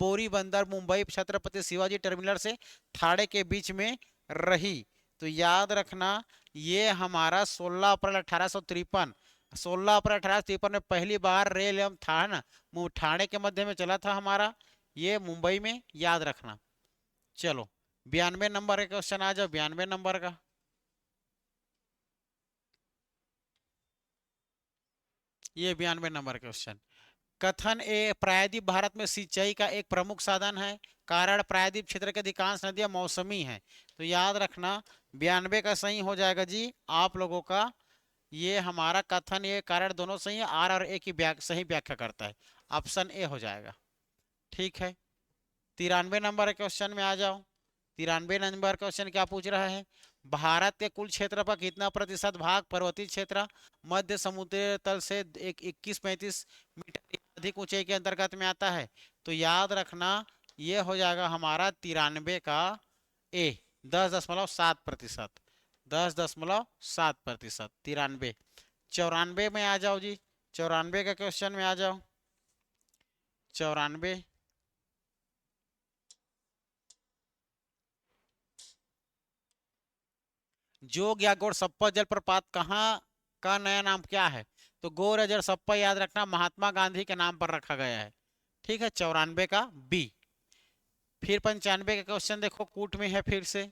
बोरीबंदर मुंबई छत्रपति शिवाजी टर्मिनल से थाड़े के बीच में रही। तो याद रखना ये हमारा 16 अप्रैल 1853, 16 अप्रैल 1853 में पहली बार रेल एवं था ना ठाणे के मध्य में चला था हमारा ये मुंबई में, याद रखना। चलो 92 नंबर का क्वेश्चन आ जाओ। 92 नंबर का, ये 92 नंबर क्वेश्चन। कथन ए प्रायद्वीप भारत में सिंचाई का एक प्रमुख साधन है, कारण प्रायद्वीप क्षेत्र के अधिकांश नदियां मौसमी हैं। तो याद रखना 92 का सही हो जाएगा जी आप लोगों का। ये हमारा कथन ये कारण दोनों सही है, आर और ए की सही व्याख्या करता है। ऑप्शन ए हो जाएगा। ठीक है, 93 नंबर क्वेश्चन में आ जाओ। 93 नंबर क्वेश्चन क्या पूछ रहा है? भारत के कुल क्षेत्र पर कितना प्रतिशत भाग पर्वतीय क्षेत्र मध्य समुद्र तल से 21-35 मीटर अधिक ऊंचाई के अंतर्गत में आता है? तो याद रखना ये हो जाएगा हमारा 93 का ए, 10.7%। 10.7%, 93। 94 में आ जाओ जी। 94 का क्वेश्चन में आ जाओ। 94, जोग या गौरसप्पा जलप्रपात कहाँ का नया नाम क्या है? तो गौर जलसप्पा याद रखना महात्मा गांधी के नाम पर रखा गया है। ठीक है, 94 का बी। फिर 95 का क्वेश्चन देखो, कूट में है फिर से,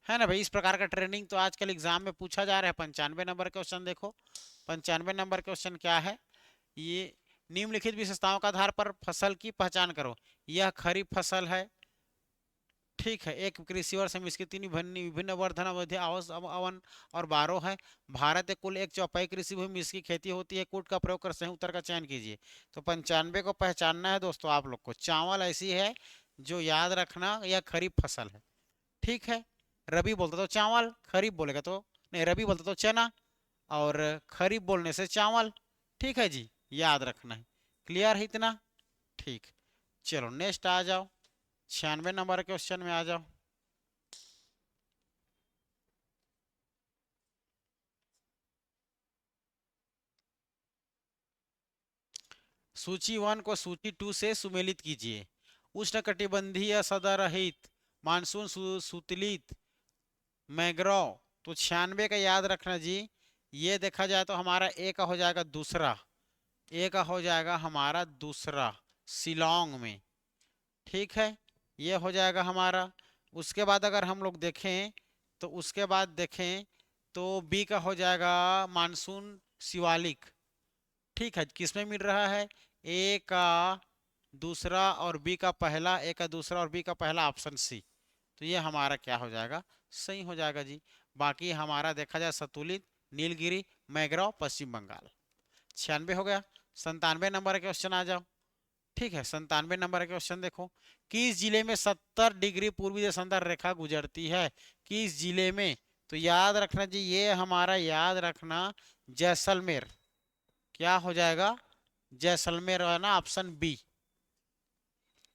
है ना भाई। इस प्रकार का ट्रेनिंग तो आजकल एग्जाम में पूछा जा रहा है। 95 नंबर क्वेश्चन देखो। 95 नंबर क्वेश्चन क्या है? ये निम्नलिखित विशेषताओं के आधार पर फसल की पहचान करो। यह खरीफ फसल है। ठीक है, एक कृषि वर्ष में इसकी 3 विभिन्न विभिन्न वर्धन अवधि अवन और 12 है। भारत के कुल 1/4 कृषि भूमि में इसकी खेती होती है। कूट का प्रयोग कर सही उत्तर का चयन कीजिए। तो 95 को पहचानना है दोस्तों आप लोग को। चावल ऐसी है जो याद रखना यह खरीफ फसल है। ठीक है, रबी बोलते तो चावल, खरीफ बोलेगा तो नहीं, रबी बोलते तो चना, और खरीफ बोलने से चावल। ठीक है जी, याद रखना है। क्लियर है इतना? ठीक, चलो नेक्स्ट आ जाओ। 96 नंबर क्वेश्चन में आ जाओ। सूची 1 को सूची 2 से सुमेलित कीजिए। उष्णकटिबंधीय सदारहित मानसून सुतलित मैग्रोव। तो 96 का याद रखना जी। ये देखा जाए तो हमारा ए का हो जाएगा दूसरा, ए का हो जाएगा हमारा दूसरा, शिलोंग में। ठीक है, ये हो जाएगा हमारा। उसके बाद अगर हम लोग देखें तो उसके बाद देखें तो बी का हो जाएगा मानसून शिवालिक। ठीक है, किसमें मिल रहा है? ए का दूसरा और बी का पहला, ए का दूसरा और बी का पहला, ऑप्शन सी। तो ये हमारा क्या हो जाएगा? सही हो जाएगा जी। बाकी हमारा देखा जाए संतुलित, नीलगिरी, मैग्रोव, पश्चिम बंगाल। 96 हो गया। 97 नंबर का क्वेश्चन आ जाओ। ठीक है, 97 नंबर का क्वेश्चन देखो, किस जिले में 70 डिग्री पूर्वी देशांतर रेखा गुजरती है? किस जिले में? तो याद रखना जी, ये हमारा याद रखना जैसलमेर। क्या हो जाएगा? जैसलमेर है ना, ऑप्शन बी।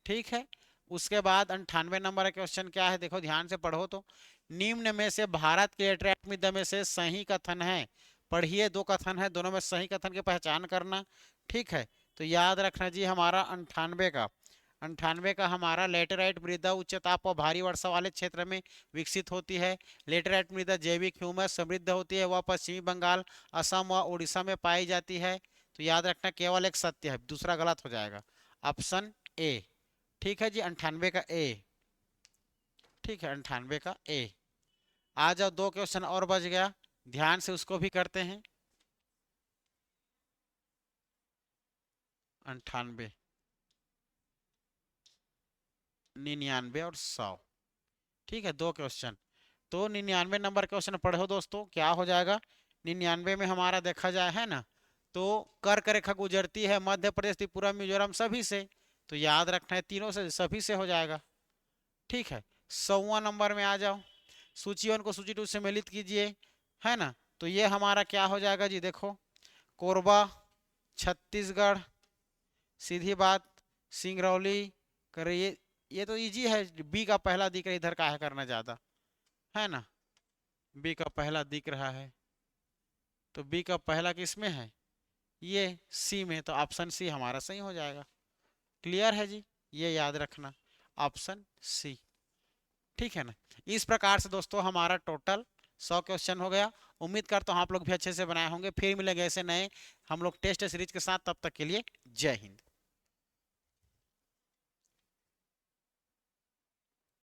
ठीक है, उसके बाद 98 नंबर का क्वेश्चन क्या है, देखो ध्यान से पढ़ो तो, निम्न में से भारत के लेटरेट में से सही कथन है। पढ़िए, दो कथन है, दोनों में सही कथन की पहचान करना। ठीक है, तो याद रखना जी हमारा 98 का हमारा लेटेराइट मृदा उच्च ताप और भारी वर्षा वाले क्षेत्र में विकसित होती है। लेटेराइट मृदा जैविक ह्यूमस समृद्ध होती है, वह पश्चिमी बंगाल, असम व उड़ीसा में पाई जाती है। तो याद रखना केवल एक सत्य है, दूसरा गलत हो जाएगा, ऑप्शन ए। ठीक है जी, 98 का ए। ठीक है, 98 का ए। आ जाओ, दो क्वेश्चन और बच गया, ध्यान से उसको भी करते हैं। 98, 99 और 100। ठीक है, दो क्वेश्चन। तो 99 नंबर क्वेश्चन पढ़ो दोस्तों, क्या हो जाएगा? 99 में हमारा देखा जाए है ना, तो कर्क रेखा गुजरती है मध्य प्रदेश, त्रिपुरा, मिजोरम सभी से। तो याद रखना है तीनों से, सभी से हो जाएगा। ठीक है, 100वां नंबर में आ जाओ, सूची 1 को सूची 2 से मिलित कीजिए, है ना। तो ये हमारा क्या हो जाएगा जी, देखो कोरबा, छत्तीसगढ़, सीधी बात, सिंगरौली कर, ये तो इजी है, बी का पहला दिख रहा है, इधर का है करना ज्यादा, है ना। बी का पहला दिख रहा है, तो बी का पहला किस में है? ये सी में, तो ऑप्शन सी हमारा सही हो जाएगा। क्लियर है जी, ये याद रखना, ऑप्शन सी। ठीक है ना। इस प्रकार से दोस्तों हमारा टोटल 100 क्वेश्चन हो गया। उम्मीद करता हूँ आप लोग भी अच्छे से बनाए होंगे। फिर मिलेंगे ऐसे नए हम लोग टेस्ट सीरीज के साथ, तब तक के लिए जय हिंद।